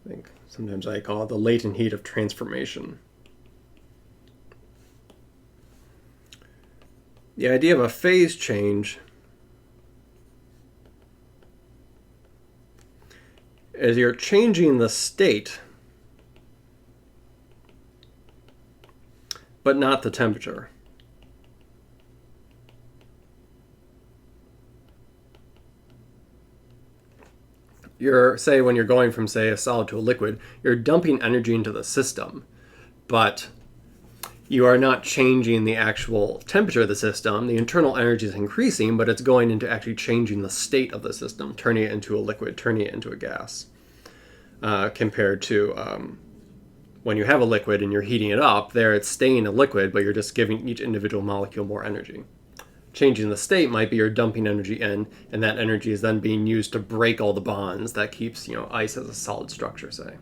I think sometimes I call it the latent heat of transformation. The idea of a phase change is you're changing the state, but not the temperature. When you're going from, say, a solid to a liquid, you're dumping energy into the system, but you are not changing the actual temperature of the system. The internal energy is increasing, but it's going into actually changing the state of the system, turning it into a liquid, turning it into a gas, compared to when you have a liquid and you're heating it up, there it's staying a liquid, but you're just giving each individual molecule more energy. Changing the state might be you're dumping energy in, and that energy is then being used to break all the bonds that keeps, ice as a solid structure, say.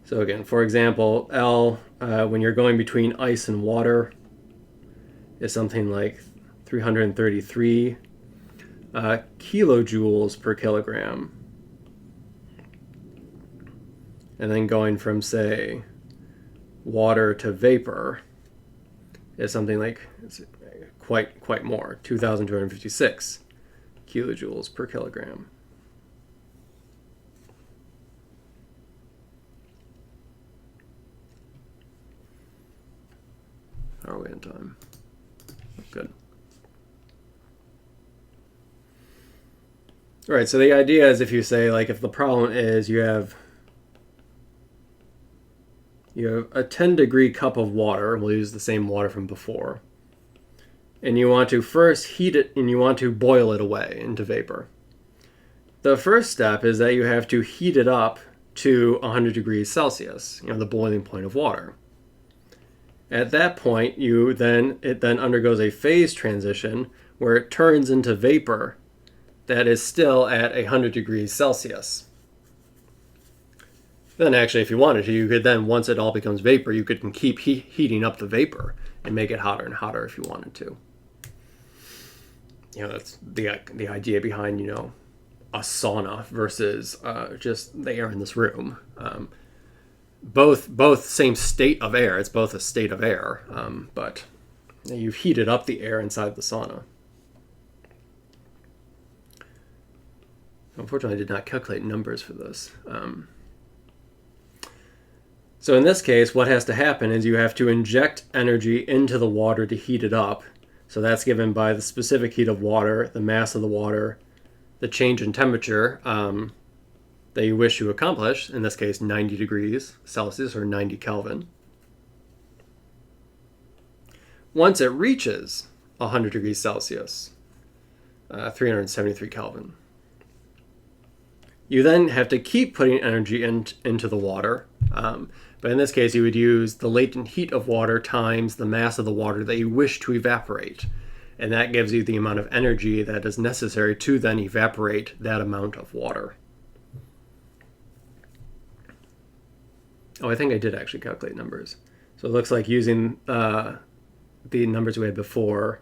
So again, for example, L, when you're going between ice and water, is something like 333 kilojoules per kilogram. And then going from, say, water to vapor is something like quite more, 2,256 kilojoules per kilogram. How are we in time? Good. All right, so the idea is if you say, like, if the problem is you have a 10-degree cup of water, we'll use the same water from before, and you want to first heat it and you want to boil it away into vapor. The first step is that you have to heat it up to 100 degrees Celsius, the boiling point of water. At that point, it then undergoes a phase transition where it turns into vapor that is still at 100 degrees Celsius. Then actually, if you wanted to, you could then, once it all becomes vapor, you could keep heating up the vapor and make it hotter and hotter if you wanted to. That's the idea behind, a sauna versus just the air in this room. Both same state of air. It's both a state of air, but you've heated up the air inside the sauna. Unfortunately, I did not calculate numbers for this. So in this case, what has to happen is you have to inject energy into the water to heat it up. So that's given by the specific heat of water, the mass of the water, the change in temperature that you wish to accomplish, in this case 90 degrees Celsius or 90 Kelvin. Once it reaches 100 degrees Celsius, 373 Kelvin, you then have to keep putting energy into the water. But in this case, you would use the latent heat of water times the mass of the water that you wish to evaporate. And that gives you the amount of energy that is necessary to then evaporate that amount of water. Oh, I think I did actually calculate numbers. So it looks like using the numbers we had before,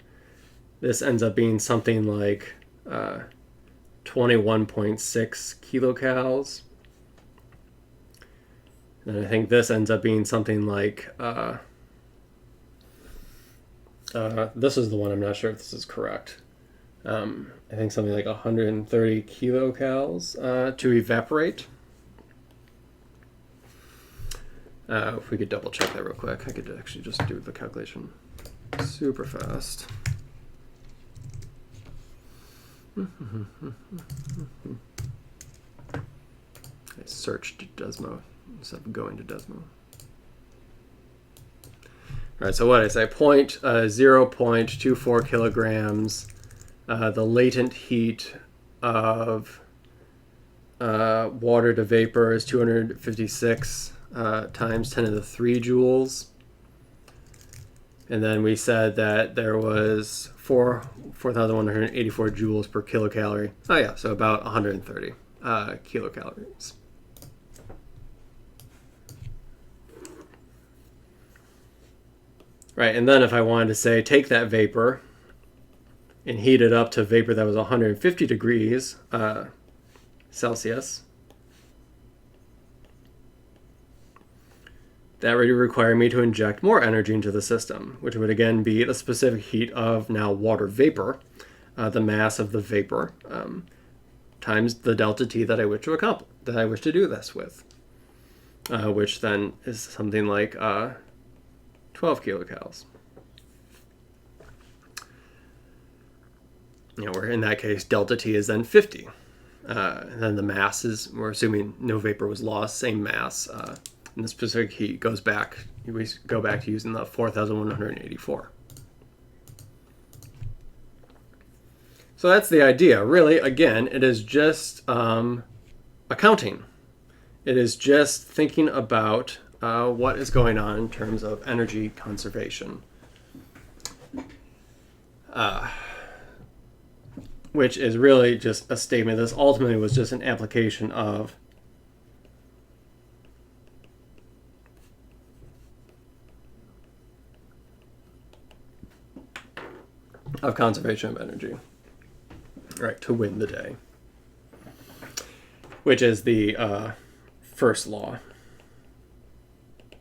this ends up being something like 21.6 kilocalories. And I think this ends up being something like, this is the one, I'm not sure if this is correct. I think something like 130 kilocalories to evaporate. If we could double check that real quick, I could actually just do the calculation super fast. I searched Desmo instead of going to Desmo. All right, so what did I say? 0.24 kilograms. The latent heat of water to vapor is 256 times 10 to the 3 joules. And then we said that there was 4,184 joules per kilocalorie. Oh yeah, so about 130 kilocalories. Right, and then if I wanted to say take that vapor and heat it up to vapor that was 150 degrees Celsius, that would require me to inject more energy into the system, which would again be the specific heat of now water vapor, the mass of the vapor, times the delta T that I wish to accomplish, that I wish to do this with, which then is something like 12 kilocalories. Where in that case, delta T is then 50. And then the mass is, we're assuming no vapor was lost, same mass. And the specific heat goes back, we go back to using the 4,184. So that's the idea. Really, again, it is just accounting. It is just thinking about what is going on in terms of energy conservation, which is really just a statement. This ultimately was just an application of conservation of energy, right, to win the day, which is the first law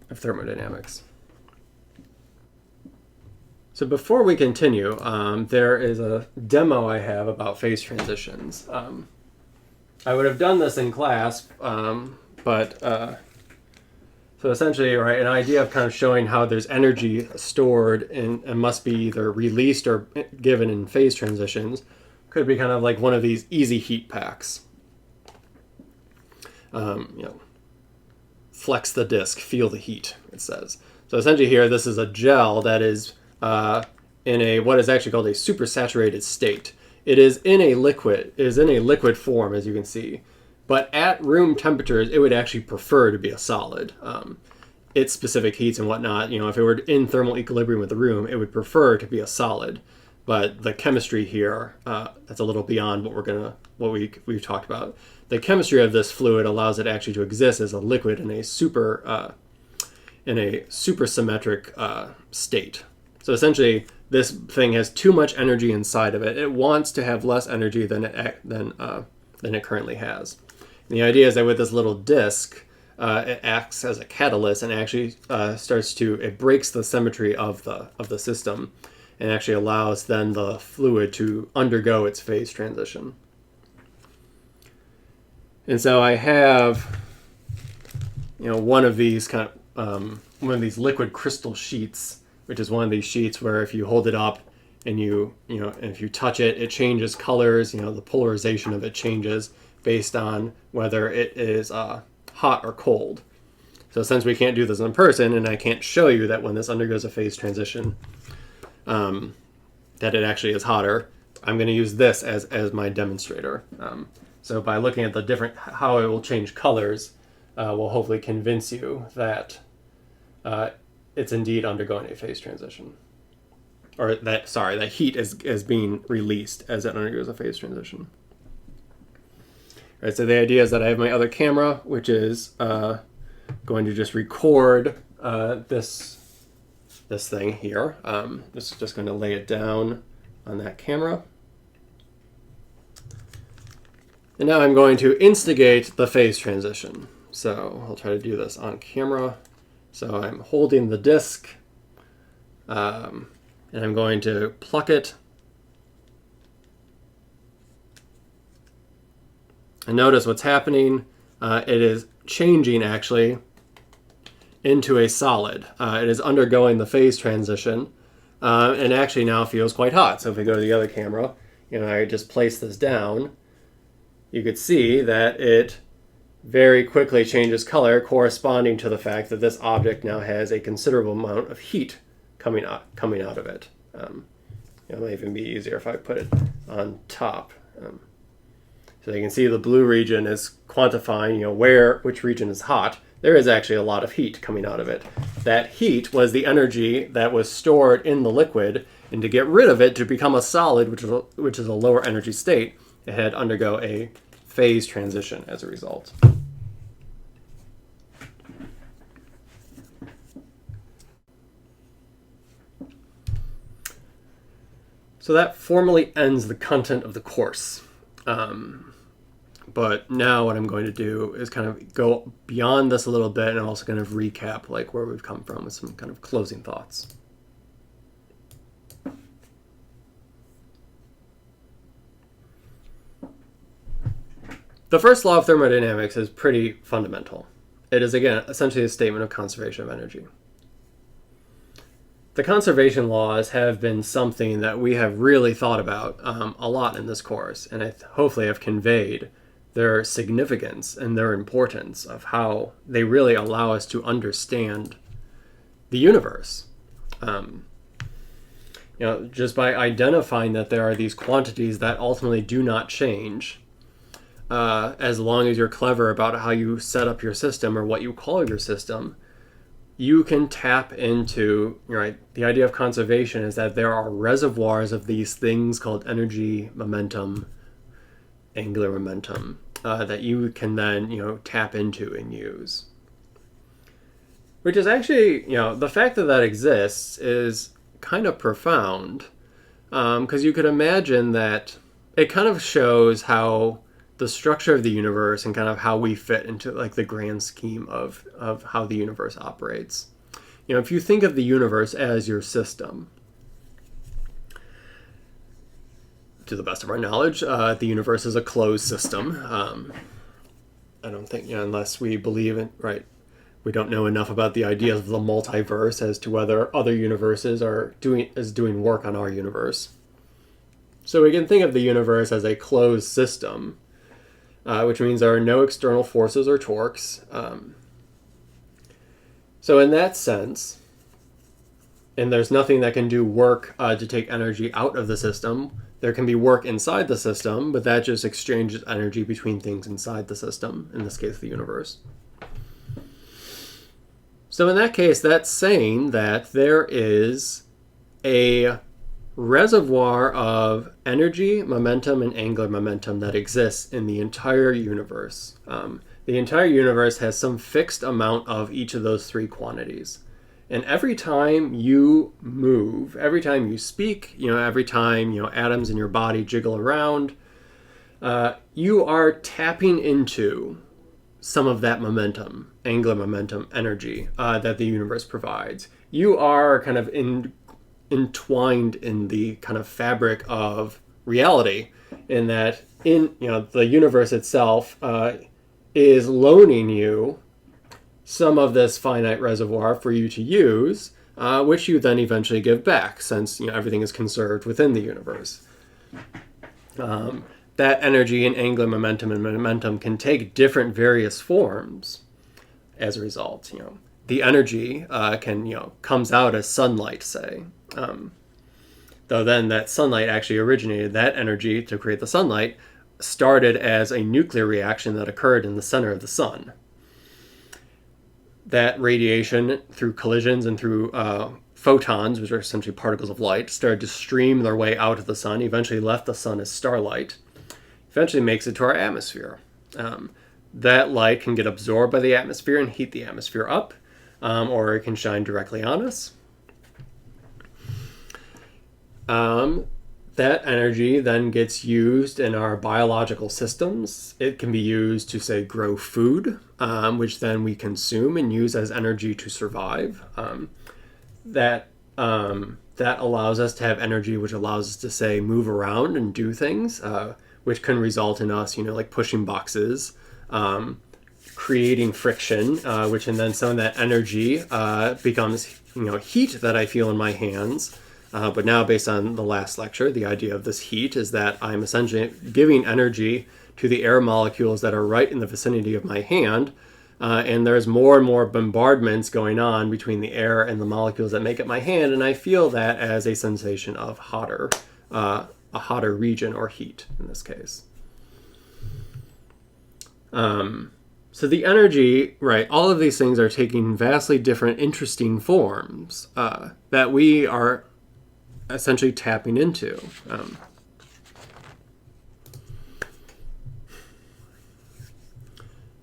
of thermodynamics. So before we continue, there is a demo I have about phase transitions. I would have done this in class, but so essentially, right, an idea of kind of showing how there's energy stored and must be either released or given in phase transitions could be kind of like one of these easy heat packs. Flex the disk, feel the heat, it says. So essentially here, this is a gel that is in a what is actually called a supersaturated state. It is in a liquid form, as you can see. But at room temperatures, it would actually prefer to be a solid. Its specific heats and whatnot, if it were in thermal equilibrium with the room, it would prefer to be a solid. But the chemistry here, that's a little beyond what we've talked about. The chemistry of this fluid allows it actually to exist as a liquid in a supersymmetric state. So essentially, this thing has too much energy inside of it. It wants to have less energy than it currently has. And the idea is that with this little disk, it acts as a catalyst and actually it breaks the symmetry of the system and actually allows then the fluid to undergo its phase transition. And so I have, one of these liquid crystal sheets, which is one of these sheets where if you hold it up and if you touch it, it changes colors. The polarization of it changes based on whether it is hot or cold. So since we can't do this in person, and I can't show you that when this undergoes a phase transition, that it actually is hotter, I'm going to use this as my demonstrator. So by looking at how it will change colors, will hopefully convince you that it's indeed undergoing a phase transition. Or that heat is being released as it undergoes a phase transition. All right, so the idea is that I have my other camera, which is going to just record this thing here. This is just going to lay it down on that camera. And now I'm going to instigate the phase transition. So I'll try to do this on camera. So I'm holding the disk, and I'm going to pluck it. And notice what's happening. It is changing actually into a solid. It is undergoing the phase transition, and actually now feels quite hot. So if we go to the other camera, I just place this down, you could see that it very quickly changes color, corresponding to the fact that this object now has a considerable amount of heat coming out of it. It might even be easier if I put it on top. So you can see the blue region is quantifying, which region is hot. There is actually a lot of heat coming out of it. That heat was the energy that was stored in the liquid, and to get rid of it, to become a solid, which is a lower energy state, it had undergo a phase transition as a result. So that formally ends the content of the course. But now what I'm going to do is kind of go beyond this a little bit and also kind of recap where we've come from with some kind of closing thoughts. The first law of thermodynamics is pretty fundamental. It is, again, essentially a statement of conservation of energy. The conservation laws have been something that we have really thought about a lot in this course, and I hopefully have conveyed their significance and their importance of how they really allow us to understand the universe. Just by identifying that there are these quantities that ultimately do not change, as long as you're clever about how you set up your system or what you call your system, you can tap into, right? The idea of conservation is that there are reservoirs of these things called energy, momentum, angular momentum, that you can then, tap into and use. Which is actually, the fact that that exists is kind of profound, because you could imagine that it kind of shows how the structure of the universe and kind of how we fit into like the grand scheme of how the universe operates. If you think of the universe as your system, to the best of our knowledge, the universe is a closed system. I don't think, unless we believe in, right, we don't know enough about the ideas of the multiverse as to whether other universes are doing work on our universe. So we can think of the universe as a closed system, which means there are no external forces or torques. So in that sense, and there's nothing that can do work to take energy out of the system. There can be work inside the system, but that just exchanges energy between things inside the system, in this case the universe. So in that case, that's saying that there is a reservoir of energy, momentum, and angular momentum that exists in the entire universe. The entire universe has some fixed amount of each of those three quantities. And every time you move, every time you speak, every time, atoms in your body jiggle around, you are tapping into some of that momentum, angular momentum, energy that the universe provides. You are kind of entwined in the kind of fabric of reality, in that the universe itself is loaning you some of this finite reservoir for you to use, which you then eventually give back, since everything is conserved within the universe. That energy and angular momentum and momentum can take different various forms as a result. The energy comes out as sunlight, say. Though then that sunlight actually originated, that energy to create the sunlight started as a nuclear reaction that occurred in the center of the sun. That radiation, through collisions and through photons, which are essentially particles of light, started to stream their way out of the sun, eventually left the sun as starlight, eventually makes it to our atmosphere. That light can get absorbed by the atmosphere and heat the atmosphere up, or it can shine directly on us. That energy then gets used in our biological systems. It can be used to, say, grow food, which then we consume and use as energy to survive. That allows us to have energy, which allows us to, say, move around and do things, which can result in us, like pushing boxes, creating friction, which and then some of that energy becomes, heat that I feel in my hands. But now, based on the last lecture, the idea of this heat is that I'm essentially giving energy to the air molecules that are right in the vicinity of my hand, and there's more and more bombardments going on between the air and the molecules that make up my hand, and I feel that as a sensation of a hotter region, or heat in this case. So the energy, right, all of these things are taking vastly different, interesting forms that we are essentially tapping into.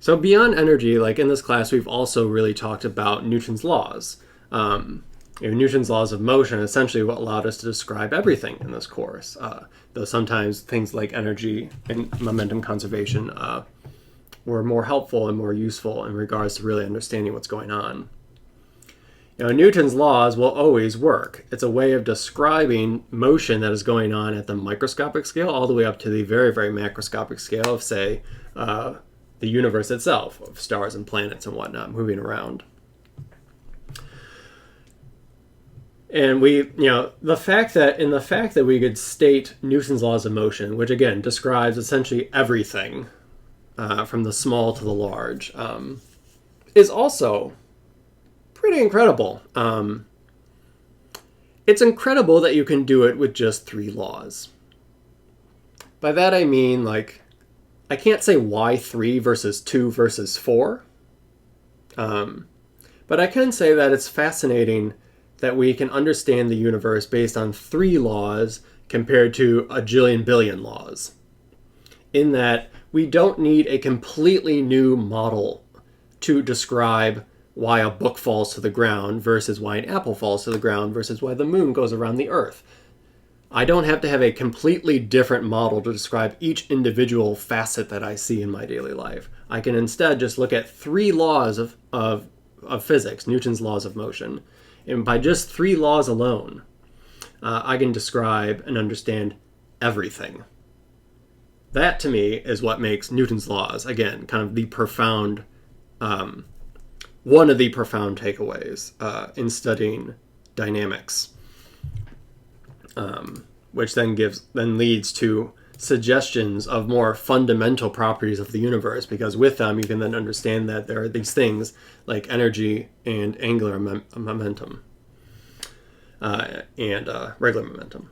So beyond energy, like in this class, we've also really talked about Newton's laws. Newton's laws of motion, essentially what allowed us to describe everything in this course, though sometimes things like energy and momentum conservation were more helpful and more useful in regards to really understanding what's going on. Newton's laws will always work. It's a way of describing motion that is going on at the microscopic scale all the way up to the very, very macroscopic scale of, say, the universe itself, of stars and planets and whatnot moving around. And the fact that we could state Newton's laws of motion, which again describes essentially everything from the small to the large, is also pretty incredible. It's incredible that you can do it with just 3 laws. By that I mean, I can't say why 3 versus 2 versus 4, but I can say that it's fascinating that we can understand the universe based on 3 laws compared to a jillion billion laws. In that we don't need a completely new model to describe why a book falls to the ground versus why an apple falls to the ground versus why the moon goes around the earth. I don't have to have a completely different model to describe each individual facet that I see in my daily life. I can instead just look at 3 laws of physics, Newton's laws of motion. And by just 3 laws alone, I can describe and understand everything. That, to me, is what makes Newton's laws, again, kind of the profound, one of the profound takeaways in studying dynamics, which then leads to suggestions of more fundamental properties of the universe, because with them you can then understand that there are these things like energy and angular momentum and regular momentum.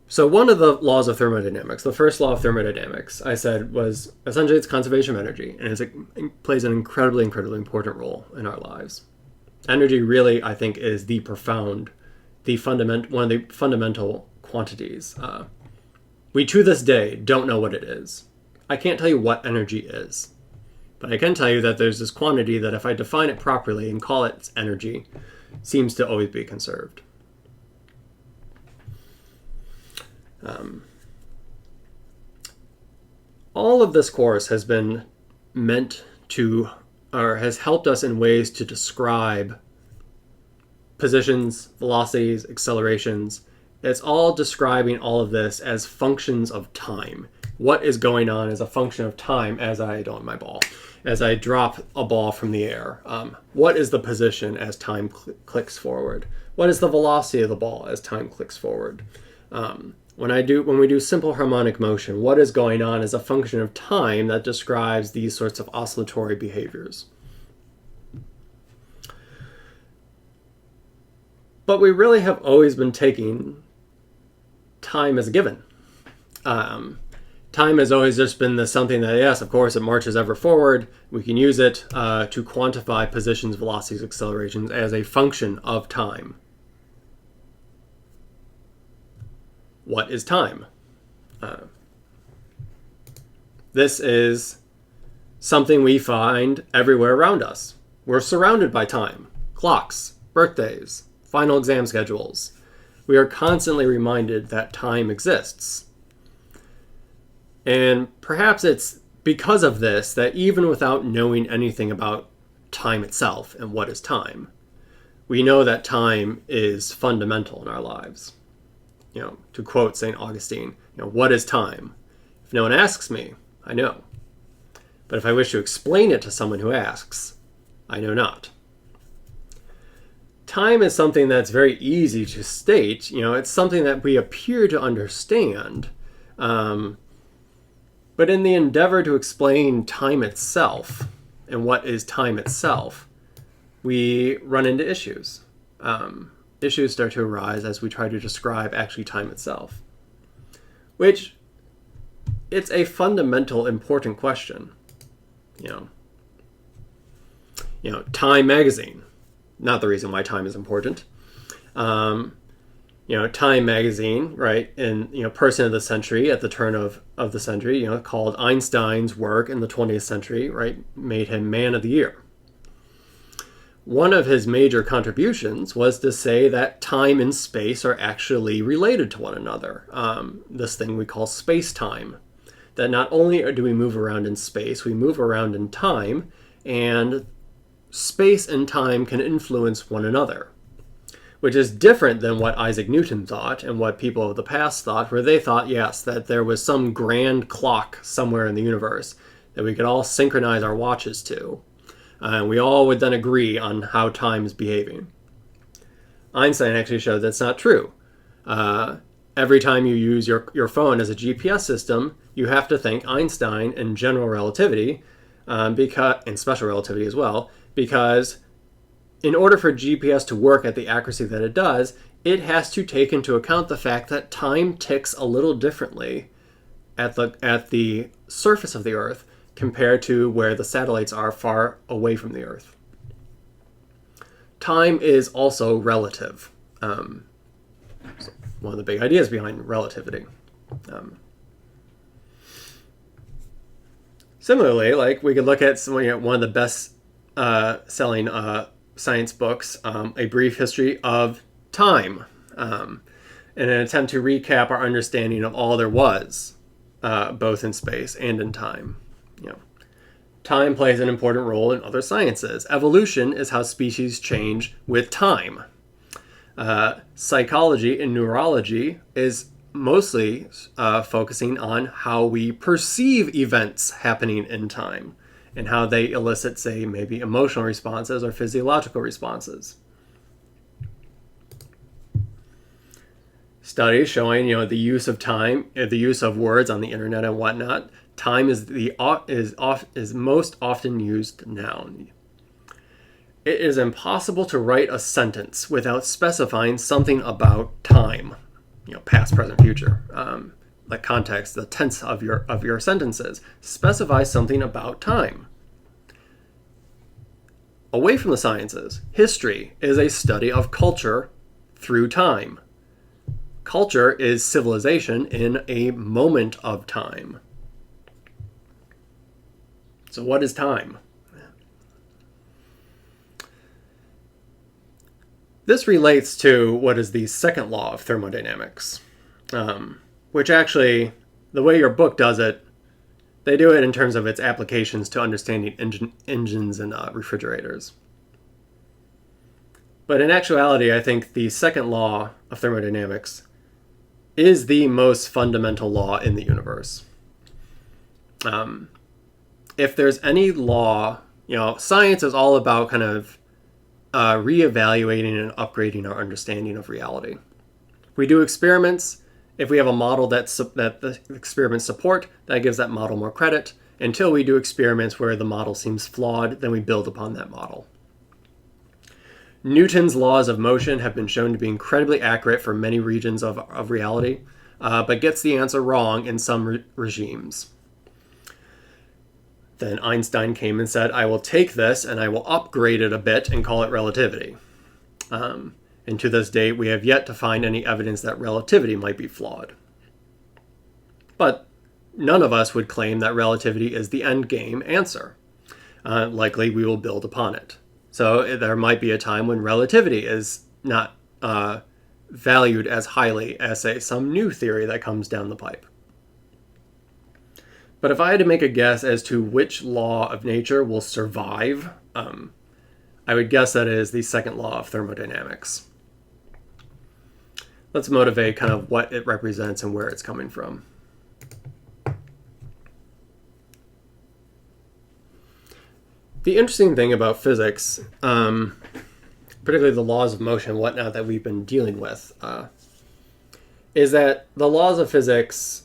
So one of the laws of thermodynamics, the first law of thermodynamics, I said was essentially it's conservation of energy, and it plays an incredibly, incredibly important role in our lives. Energy really, I think, is one of the fundamental quantities. We, to this day, don't know what it is. I can't tell you what energy is, but I can tell you that there's this quantity that if I define it properly and call it energy, seems to always be conserved. All of this course has been meant to, or has helped us in ways to describe positions, velocities, accelerations. It's all describing all of this as functions of time. What is going on as a function of time as I drop a ball from the air? What is the position as time clicks forward? What is the velocity of the ball as time clicks forward? When we do simple harmonic motion, what is going on as a function of time that describes these sorts of oscillatory behaviors? But we really have always been taking time as a given. Time has always just been something that, yes, of course, it marches ever forward. We can use it to quantify positions, velocities, accelerations as a function of time. What is time? This is something we find everywhere around us. We're surrounded by time. Clocks, birthdays, final exam schedules. We are constantly reminded that time exists. And perhaps it's because of this that even without knowing anything about time itself and what is time, we know that time is fundamental in our lives. To quote St. Augustine, what is time? If no one asks me, I know. But if I wish to explain it to someone who asks, I know not. Time is something that's very easy to state. It's something that we appear to understand. But in the endeavor to explain time itself and what is time itself, we run into issues. Issues start to arise as we try to describe actually time itself, which it's a fundamental important question. Time magazine, not the reason why time is important. Time magazine, right, and person of the century at the turn of the century, called Einstein's work in the 20th century, right, made him man of the year. One of his major contributions was to say that time and space are actually related to one another. This thing we call space-time. That not only do we move around in space, we move around in time, and space and time can influence one another. Which is different than what Isaac Newton thought and what people of the past thought, where they thought, yes, that there was some grand clock somewhere in the universe that we could all synchronize our watches to. And we all would then agree on how time is behaving. Einstein actually showed that's not true. Every time you use your phone as a GPS system, you have to think Einstein and general relativity, and special relativity as well, because in order for GPS to work at the accuracy that it does, it has to take into account the fact that time ticks a little differently at the surface of the Earth compared to where the satellites are far away from the Earth. Time is also relative. One of the big ideas behind relativity. Similarly, like we could look at one of the best selling science books, A Brief History of Time, in an attempt to recap our understanding of all there was, both in space and in time. Time plays an important role in other sciences. Evolution is how species change with time. Psychology and neurology is mostly focusing on how we perceive events happening in time and how they elicit, say, maybe emotional responses or physiological responses. Studies showing, the use of time, the use of words on the internet and whatnot, time is most often used noun. It is impossible to write a sentence without specifying something about time, past, present, future. The context, the tense of your sentences specify something about time. Away from the sciences, history is a study of culture through time. Culture is civilization in a moment of time. So what is time? This relates to what is the second law of thermodynamics, which actually, the way your book does it, they do it in terms of its applications to understanding engines and refrigerators. But in actuality, I think the second law of thermodynamics is the most fundamental law in the universe. If there's any law, science is all about kind of reevaluating and upgrading our understanding of reality. We do experiments. If we have a model that the experiments support, that gives that model more credit. Until we do experiments where the model seems flawed, then we build upon that model. Newton's laws of motion have been shown to be incredibly accurate for many regions of reality, but gets the answer wrong in some regimes. Then Einstein came and said, I will take this and I will upgrade it a bit and call it relativity. And to this day, we have yet to find any evidence that relativity might be flawed. But none of us would claim that relativity is the end game answer. Likely, we will build upon it. So there might be a time when relativity is not valued as highly as, say, some new theory that comes down the pipe. But if I had to make a guess as to which law of nature will survive, I would guess that is the second law of thermodynamics. Let's motivate kind of what it represents and where it's coming from. The interesting thing about physics, particularly the laws of motion and whatnot that we've been dealing with, is that the laws of physics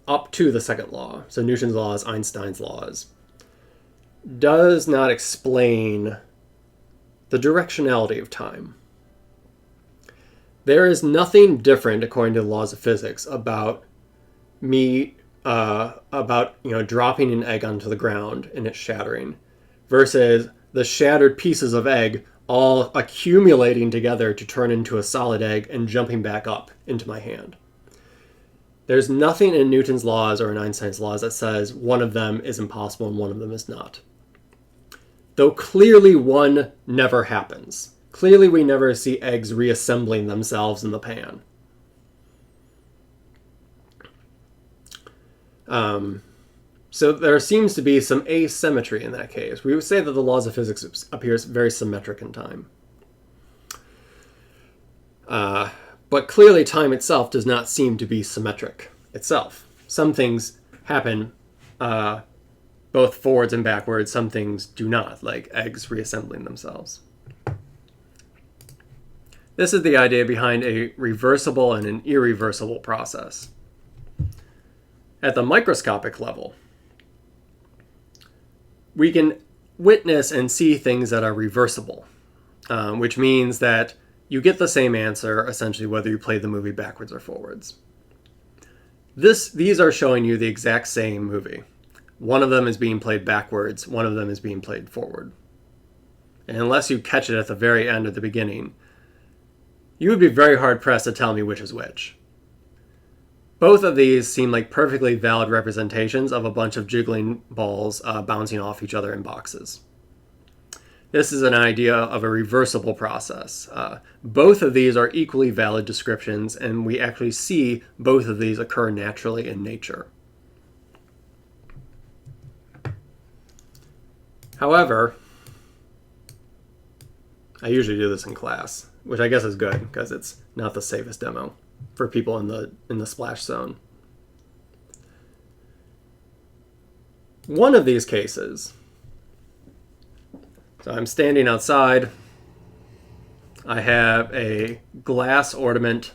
up to the second law, so Newton's laws, Einstein's laws, does not explain the directionality of time. There is nothing different, according to the laws of physics, about dropping an egg onto the ground and it shattering, versus the shattered pieces of egg all accumulating together to turn into a solid egg and jumping back up into my hand. There's nothing in Newton's laws or in Einstein's laws that says one of them is impossible and one of them is not. Though clearly one never happens. Clearly we never see eggs reassembling themselves in the pan. So there seems to be some asymmetry in that case. We would say that the laws of physics appears very symmetric in time. But clearly time itself does not seem to be symmetric itself. Some things happen both forwards and backwards. Some things do not, like eggs reassembling themselves. This is the idea behind a reversible and an irreversible process. At the microscopic level, we can witness and see things that are reversible, which means that you get the same answer essentially whether you play the movie backwards or forwards. These are showing you the exact same movie. One of them is being played backwards, one of them is being played forward. And unless you catch it at the very end or the beginning, you would be very hard-pressed to tell me which is which. Both of these seem like perfectly valid representations of a bunch of jiggling balls bouncing off each other in boxes. This is an idea of a reversible process. Both of these are equally valid descriptions, and we actually see both of these occur naturally in nature. However, I usually do this in class, which I guess is good because it's not the safest demo for people in the splash zone. One of these cases, so I'm standing outside, I have a glass ornament.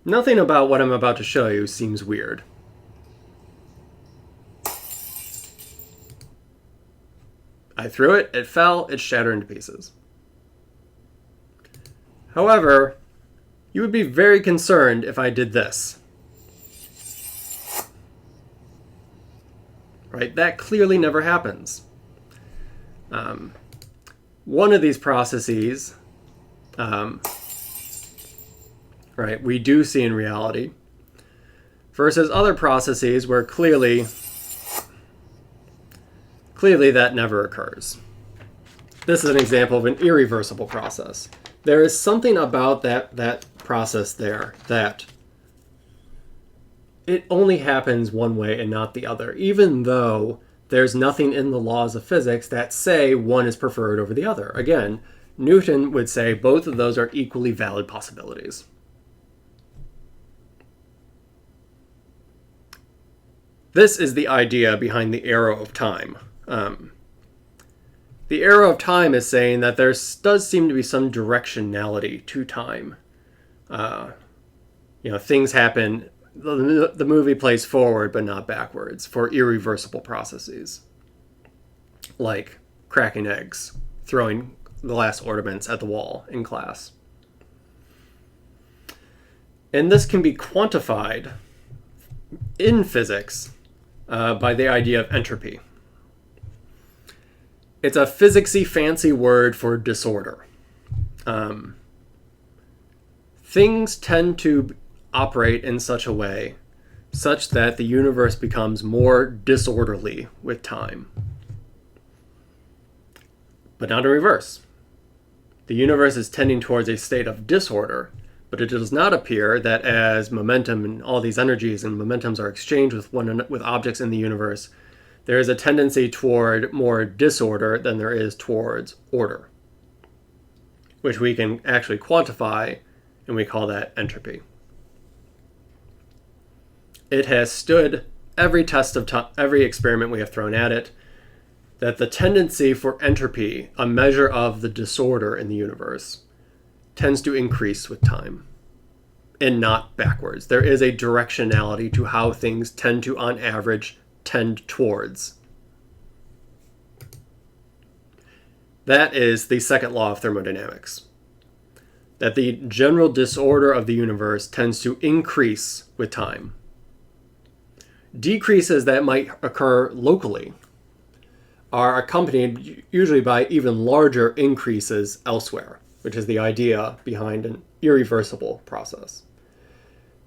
Nothing about what I'm about to show you seems weird. I threw it, it fell, it shattered into pieces. However, you would be very concerned if I did this. Right? That clearly never happens. One of these processes, right, we do see in reality, versus other processes where clearly that never occurs. This is an example of an irreversible process. There is something about that process there that it only happens one way and not the other, even though there's nothing in the laws of physics that say one is preferred over the other. Again, Newton would say both of those are equally valid possibilities. This is the idea behind the arrow of time. The arrow of time is saying that there does seem to be some directionality to time. Things happen. The movie plays forward but not backwards for irreversible processes, like cracking eggs, throwing glass ornaments at the wall in class. And this can be quantified in physics by the idea of entropy. It's a physicsy fancy word for disorder. Things tend to operate in such a way such that the universe becomes more disorderly with time. But not in reverse. The universe is tending towards a state of disorder, but it does not appear that as momentum and all these energies and momentums are exchanged with objects in the universe, there is a tendency toward more disorder than there is towards order, which we can actually quantify, and we call that entropy. It has stood every test of every experiment we have thrown at it, that the tendency for entropy, a measure of the disorder in the universe, tends to increase with time and not backwards. There is a directionality to how things tend to, on average, tend towards. That is the second law of thermodynamics. That the general disorder of the universe tends to increase with time. Decreases that might occur locally are accompanied usually by even larger increases elsewhere, which is the idea behind an irreversible process.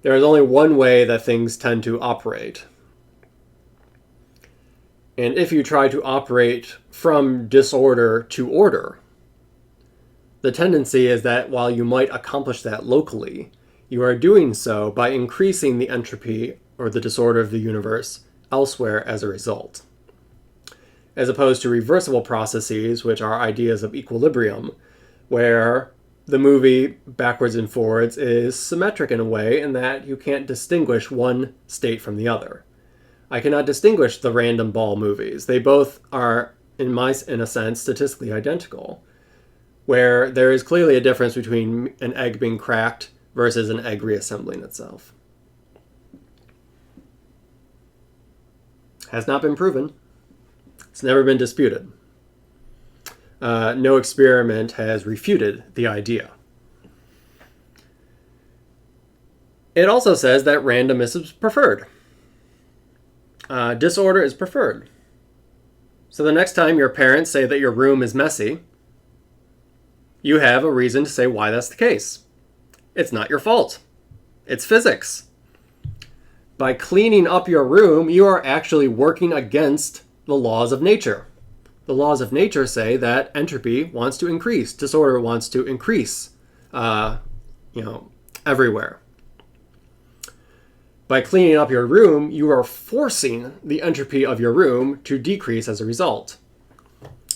There is only one way that things tend to operate. And if you try to operate from disorder to order, the tendency is that while you might accomplish that locally, you are doing so by increasing the entropy or the disorder of the universe elsewhere as a result. As opposed to reversible processes, which are ideas of equilibrium, where the movie backwards and forwards is symmetric in a way in that you can't distinguish one state from the other. I cannot distinguish the random ball movies. They both are, in a sense, statistically identical, where there is clearly a difference between an egg being cracked versus an egg reassembling itself. Has not been proven. It's never been disputed. no experiment has refuted the idea. It also says that randomness is preferred. Disorder is preferred. So the next time your parents say that your room is messy, you have a reason to say why that's the case. It's not your fault. It's physics. By cleaning up your room, you are actually working against the laws of nature. The laws of nature say that entropy wants to increase, disorder wants to increase, everywhere. By cleaning up your room, you are forcing the entropy of your room to decrease as a result,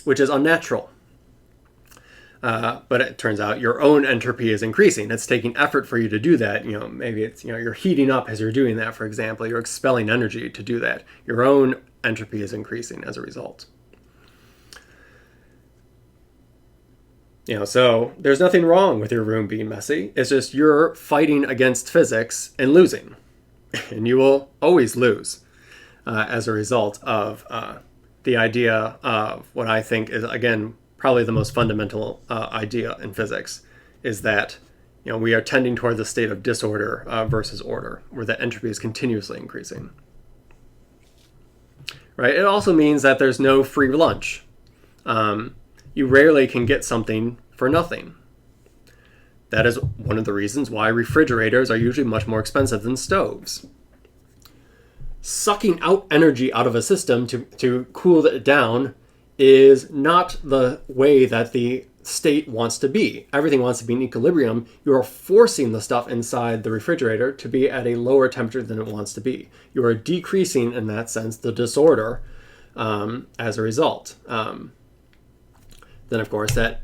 which is unnatural. But it turns out your own entropy is increasing. It's taking effort for you to do that. Maybe it's, you're heating up as you're doing that, for example. You're expelling energy to do that. Your own entropy is increasing as a result. So there's nothing wrong with your room being messy. It's just you're fighting against physics and losing. And you will always lose as a result of the idea of what I think is, again, probably the most fundamental idea in physics, is that we are tending towards a state of disorder versus order, where the entropy is continuously increasing. Right? It also means that there's no free lunch. You rarely can get something for nothing. That is one of the reasons why refrigerators are usually much more expensive than stoves. Sucking out energy out of a system to cool it down is not the way that the state wants to be. Everything wants to be in equilibrium. You are forcing the stuff inside the refrigerator to be at a lower temperature than it wants to be. You are decreasing, in that sense, the disorder as a result. Then, of course, that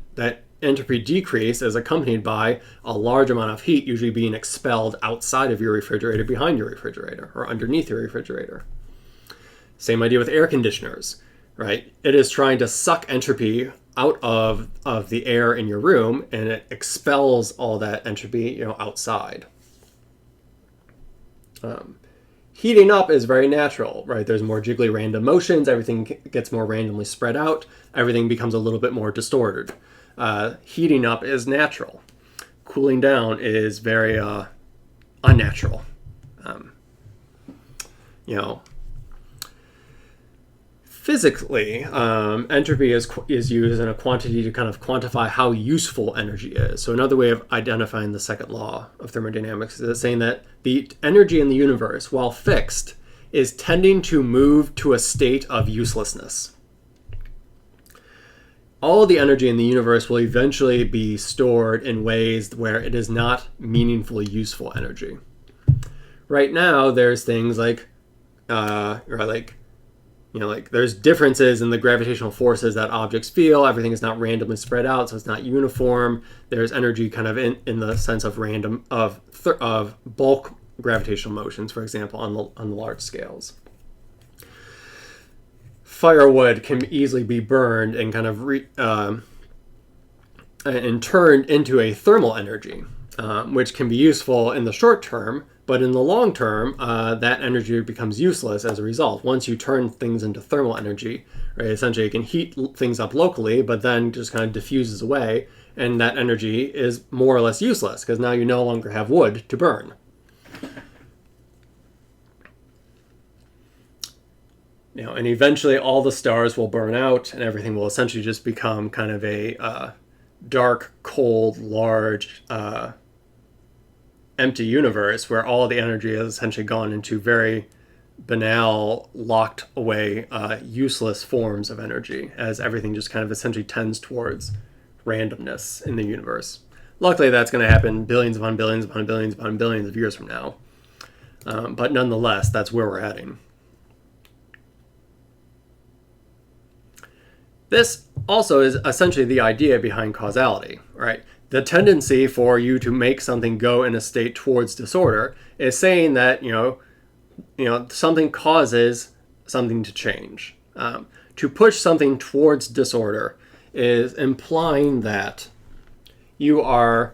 entropy decrease is accompanied by a large amount of heat usually being expelled outside of your refrigerator, behind your refrigerator, or underneath your refrigerator. Same idea with air conditioners, right? It is trying to suck entropy out of the air in your room, and it expels all that entropy, outside. Heating up is very natural, right? There's more jiggly random motions. Everything gets more randomly spread out. Everything becomes a little bit more distorted. Heating up is natural. Cooling down is very unnatural. Physically, entropy is used in a quantity to kind of quantify how useful energy is. So another way of identifying the second law of thermodynamics is saying that the energy in the universe, while fixed, is tending to move to a state of uselessness. All of the energy in the universe will eventually be stored in ways where it is not meaningfully useful energy. Right now, there's things like there's differences in the gravitational forces that objects feel. Everything is not randomly spread out, so it's not uniform. There's energy kind of in the sense of of bulk gravitational motions, for example, on the large scales. Firewood can easily be burned and kind of and turned into a thermal energy, which can be useful in the short term, but in the long term, that energy becomes useless as a result. Once you turn things into thermal energy, right, essentially you can heat things up locally, but then just kind of diffuses away, and that energy is more or less useless because now you no longer have wood to burn. And eventually all the stars will burn out and everything will essentially just become kind of a dark, cold, large, empty universe where all the energy has essentially gone into very banal, locked away, useless forms of energy, as everything just kind of essentially tends towards randomness in the universe. Luckily, that's going to happen billions upon billions upon billions upon billions of years from now. But nonetheless, that's where we're heading. This also is essentially the idea behind causality, right? The tendency for you to make something go in a state towards disorder is saying that, something causes something to change. To push something towards disorder is implying that you are,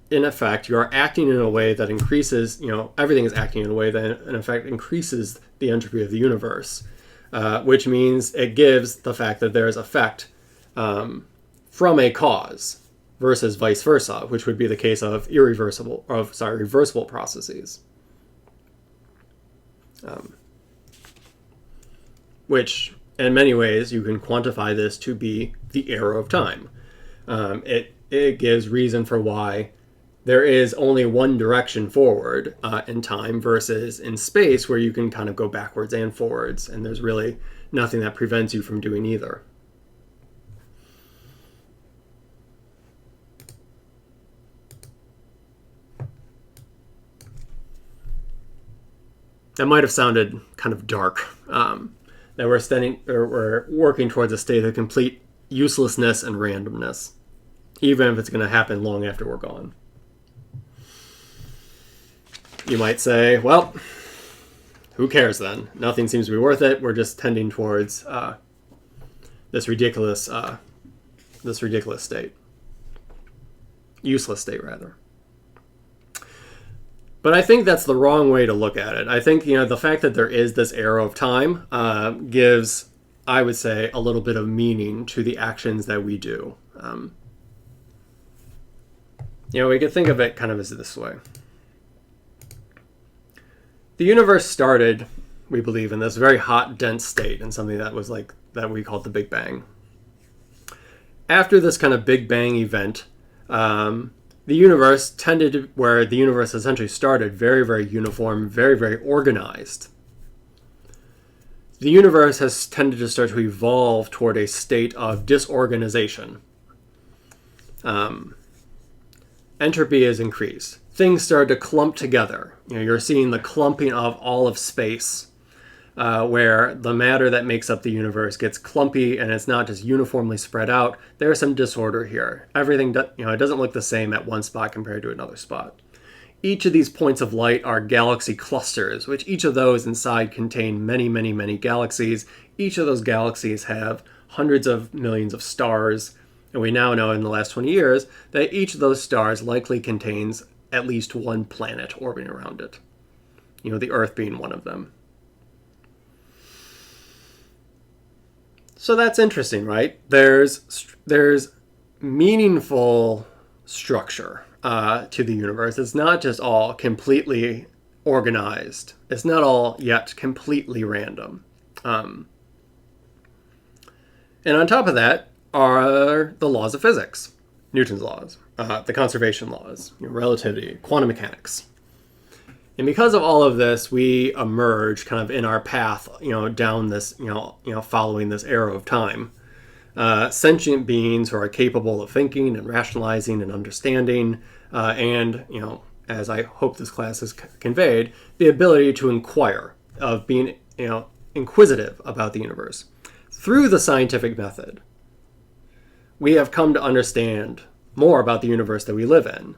in effect, you are acting in a way that increases, everything is acting in a way that, in effect, increases the entropy of the universe. Which means it gives the fact that there is effect from a cause versus vice versa, which would be the case of reversible processes. Which, in many ways, you can quantify this to be the arrow of time. It gives reason for why there is only one direction forward in time versus in space where you can kind of go backwards and forwards, and there's really nothing that prevents you from doing either. That might have sounded kind of dark, that we're working towards a state of complete uselessness and randomness, even if it's going to happen long after we're gone. You might say, well, who cares then? Nothing seems to be worth it. We're just tending towards this ridiculous state. Useless state, rather. But I think that's the wrong way to look at it. I think, the fact that there is this arrow of time gives, I would say, a little bit of meaning to the actions that we do. We could think of it kind of as this way. The universe started, we believe, in this very hot, dense state, in something that was that we called the Big Bang. After this kind of Big Bang event, the universe tended to, where the universe essentially started, very, very uniform, very, very organized. The universe has tended to start to evolve toward a state of disorganization. Entropy has increased. Things started to clump together. You're seeing the clumping of all of space, where the matter that makes up the universe gets clumpy and it's not just uniformly spread out. There's some disorder here. Everything, it doesn't look the same at one spot compared to another spot. Each of these points of light are galaxy clusters, which each of those inside contain many, many, many galaxies. Each of those galaxies have hundreds of millions of stars. And we now know in the last 20 years that each of those stars likely contains at least one planet orbiting around it. The Earth being one of them. So that's interesting, right? There's meaningful structure to the universe. It's not just all completely organized. It's not all yet completely random. And on top of that are the laws of physics, Newton's laws, the conservation laws, relativity, quantum mechanics. And because of all of this, we emerge kind of in our path, down this, following this arrow of time. Sentient beings who are capable of thinking and rationalizing and understanding, and, as I hope this class has conveyed, the ability to inquire, of being, inquisitive about the universe. Through the scientific method, we have come to understand more about the universe that we live in.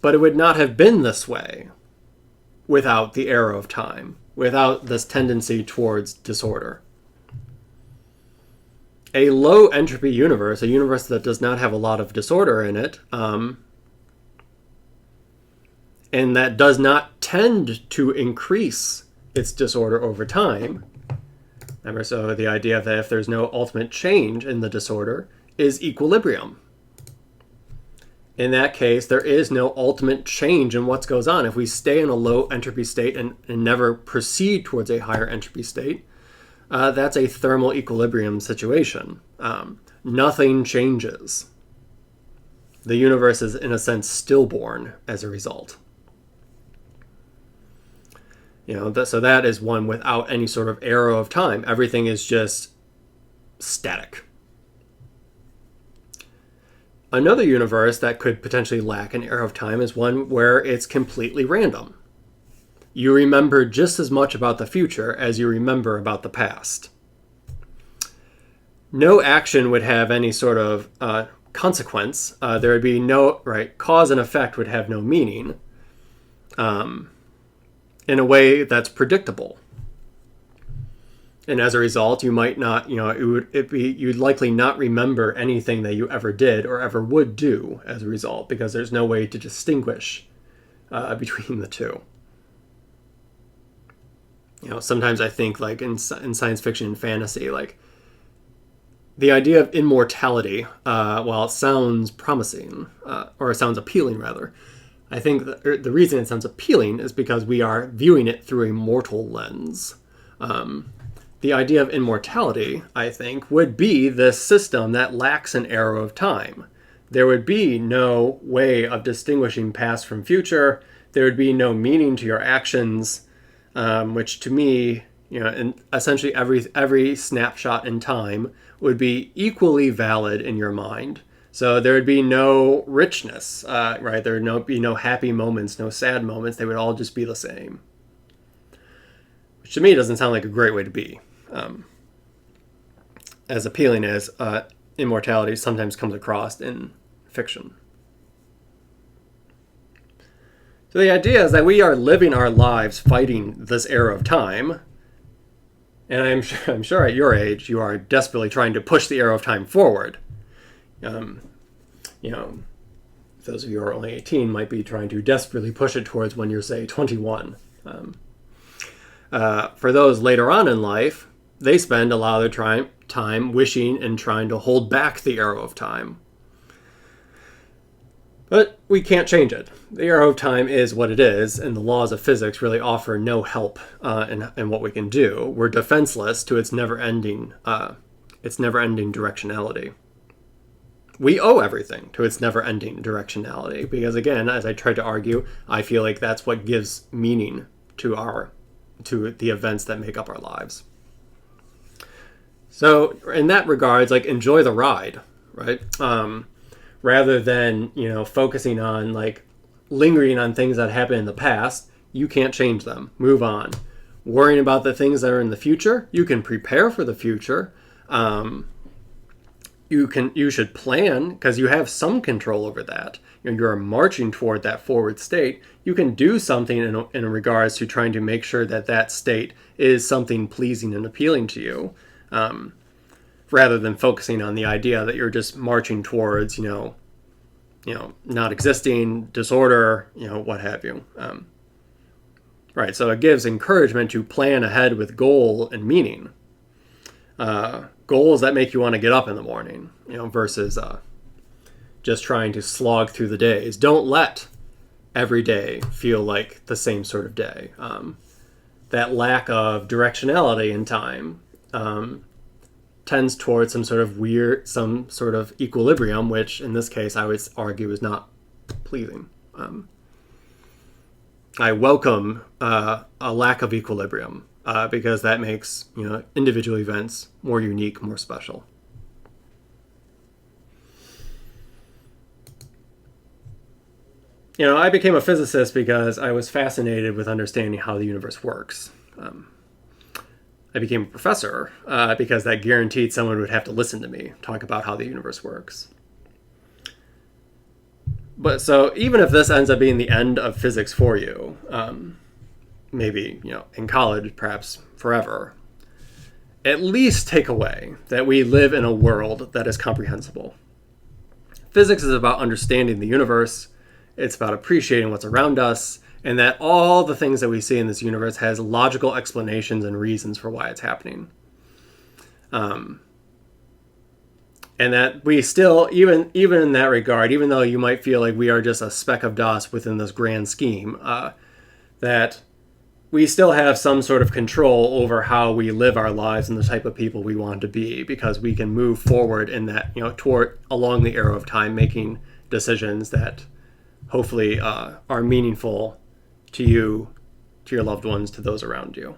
But it would not have been this way without the arrow of time, without this tendency towards disorder. A low entropy universe, a universe that does not have a lot of disorder in it, and that does not tend to increase its disorder over time. Remember, so the idea that if there's no ultimate change in the disorder is equilibrium. In that case, there is no ultimate change in what goes on. If we stay in a low entropy state and never proceed towards a higher entropy state, that's a thermal equilibrium situation. Nothing changes. The universe is, in a sense, stillborn as a result. So that is one without any sort of arrow of time. Everything is just static. Another universe that could potentially lack an arrow of time is one where it's completely random. You remember just as much about the future as you remember about the past. No action would have any sort of consequence. There would be no, cause and effect would have no meaning in a way that's predictable. And as a result, you might not, you'd likely not remember anything that you ever did or ever would do as a result, because there's no way to distinguish between the two. Sometimes I think in science fiction and fantasy, the idea of immortality, while it sounds promising, or it sounds appealing rather, I think the reason it sounds appealing is because we are viewing it through a mortal lens. The idea of immortality, I think, would be this system that lacks an arrow of time. There would be no way of distinguishing past from future. There would be no meaning to your actions, which to me, and essentially every snapshot in time would be equally valid in your mind. So there would be no richness, right? There would be no happy moments, no sad moments. They would all just be the same. Which to me doesn't sound like a great way to be. As appealing as immortality sometimes comes across in fiction. So the idea is that we are living our lives fighting this arrow of time. And I'm sure at your age you are desperately trying to push the arrow of time forward. Those of you who are only 18 might be trying to desperately push it towards when you're, say, 21. For those later on in life, they spend a lot of their time wishing and trying to hold back the arrow of time. But we can't change it. The arrow of time is what it is, and the laws of physics really offer no help in what we can do. We're defenseless to its never-ending directionality. We owe everything to its never-ending directionality because, again, as I tried to argue, I feel like that's what gives meaning to the events that make up our lives. So in that regards, like, enjoy the ride, right? Rather than, focusing on, like, lingering on things that happened in the past. You can't change them. Move on. Worrying about the things that are in the future, you can prepare for the future. You should plan because you have some control over that. You're marching toward that forward state. You can do something in regards to trying to make sure that state is something pleasing and appealing to you, rather than focusing on the idea that you're just marching towards, not existing, disorder, what have you. Right. So it gives encouragement to plan ahead with goal and meaning. Goals that make you want to get up in the morning, versus just trying to slog through the days. Don't let every day feel like the same sort of day. That lack of directionality in time tends towards some sort of equilibrium, which in this case I would argue is not pleasing. I welcome a lack of equilibrium. Because that makes individual events more unique, more special. I became a physicist because I was fascinated with understanding how the universe works. I became a professor because that guaranteed someone would have to listen to me talk about how the universe works. But so even if this ends up being the end of physics for you, maybe, in college, perhaps forever, at least take away that we live in a world that is comprehensible. Physics is about understanding the universe. It's about appreciating what's around us, and that all the things that we see in this universe has logical explanations and reasons for why it's happening. And that we still, even in that regard, even though you might feel like we are just a speck of dust within this grand scheme, that we still have some sort of control over how we live our lives and the type of people we want to be, because we can move forward in that, along the arrow of time, making decisions that hopefully are meaningful to you, to your loved ones, to those around you.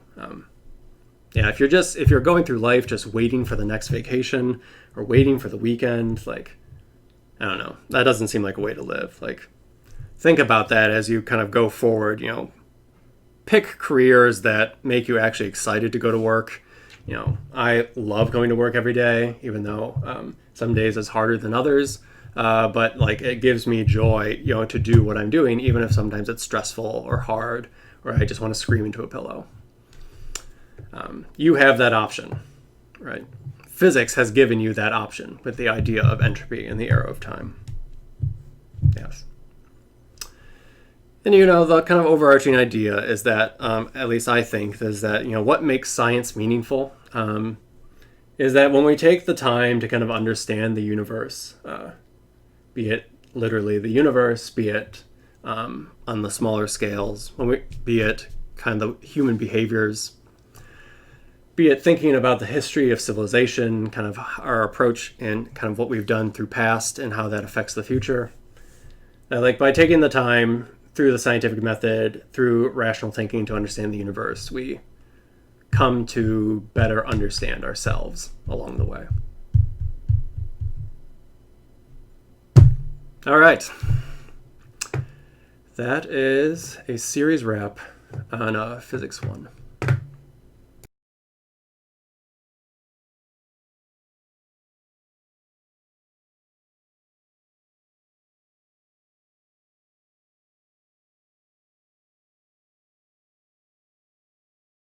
If you're going through life just waiting for the next vacation or waiting for the weekend, I don't know, that doesn't seem like a way to live. Think about that as you kind of go forward, pick careers that make you actually excited to go to work. I love going to work every day, even though some days it's harder than others. But it gives me joy, to do what I'm doing, even if sometimes it's stressful or hard, or I just want to scream into a pillow. You have that option, right? Physics has given you that option with the idea of entropy and the arrow of time. Yes. And, the kind of overarching idea is that, at least I think, is that, what makes science meaningful is that when we take the time to kind of understand the universe, be it literally the universe, be it on the smaller scales, be it kind of the human behaviors, be it thinking about the history of civilization, kind of our approach and kind of what we've done through past and how that affects the future. Like by taking the time through the scientific method, through rational thinking to understand the universe, we come to better understand ourselves along the way. All right. That is a series wrap on Physics 1.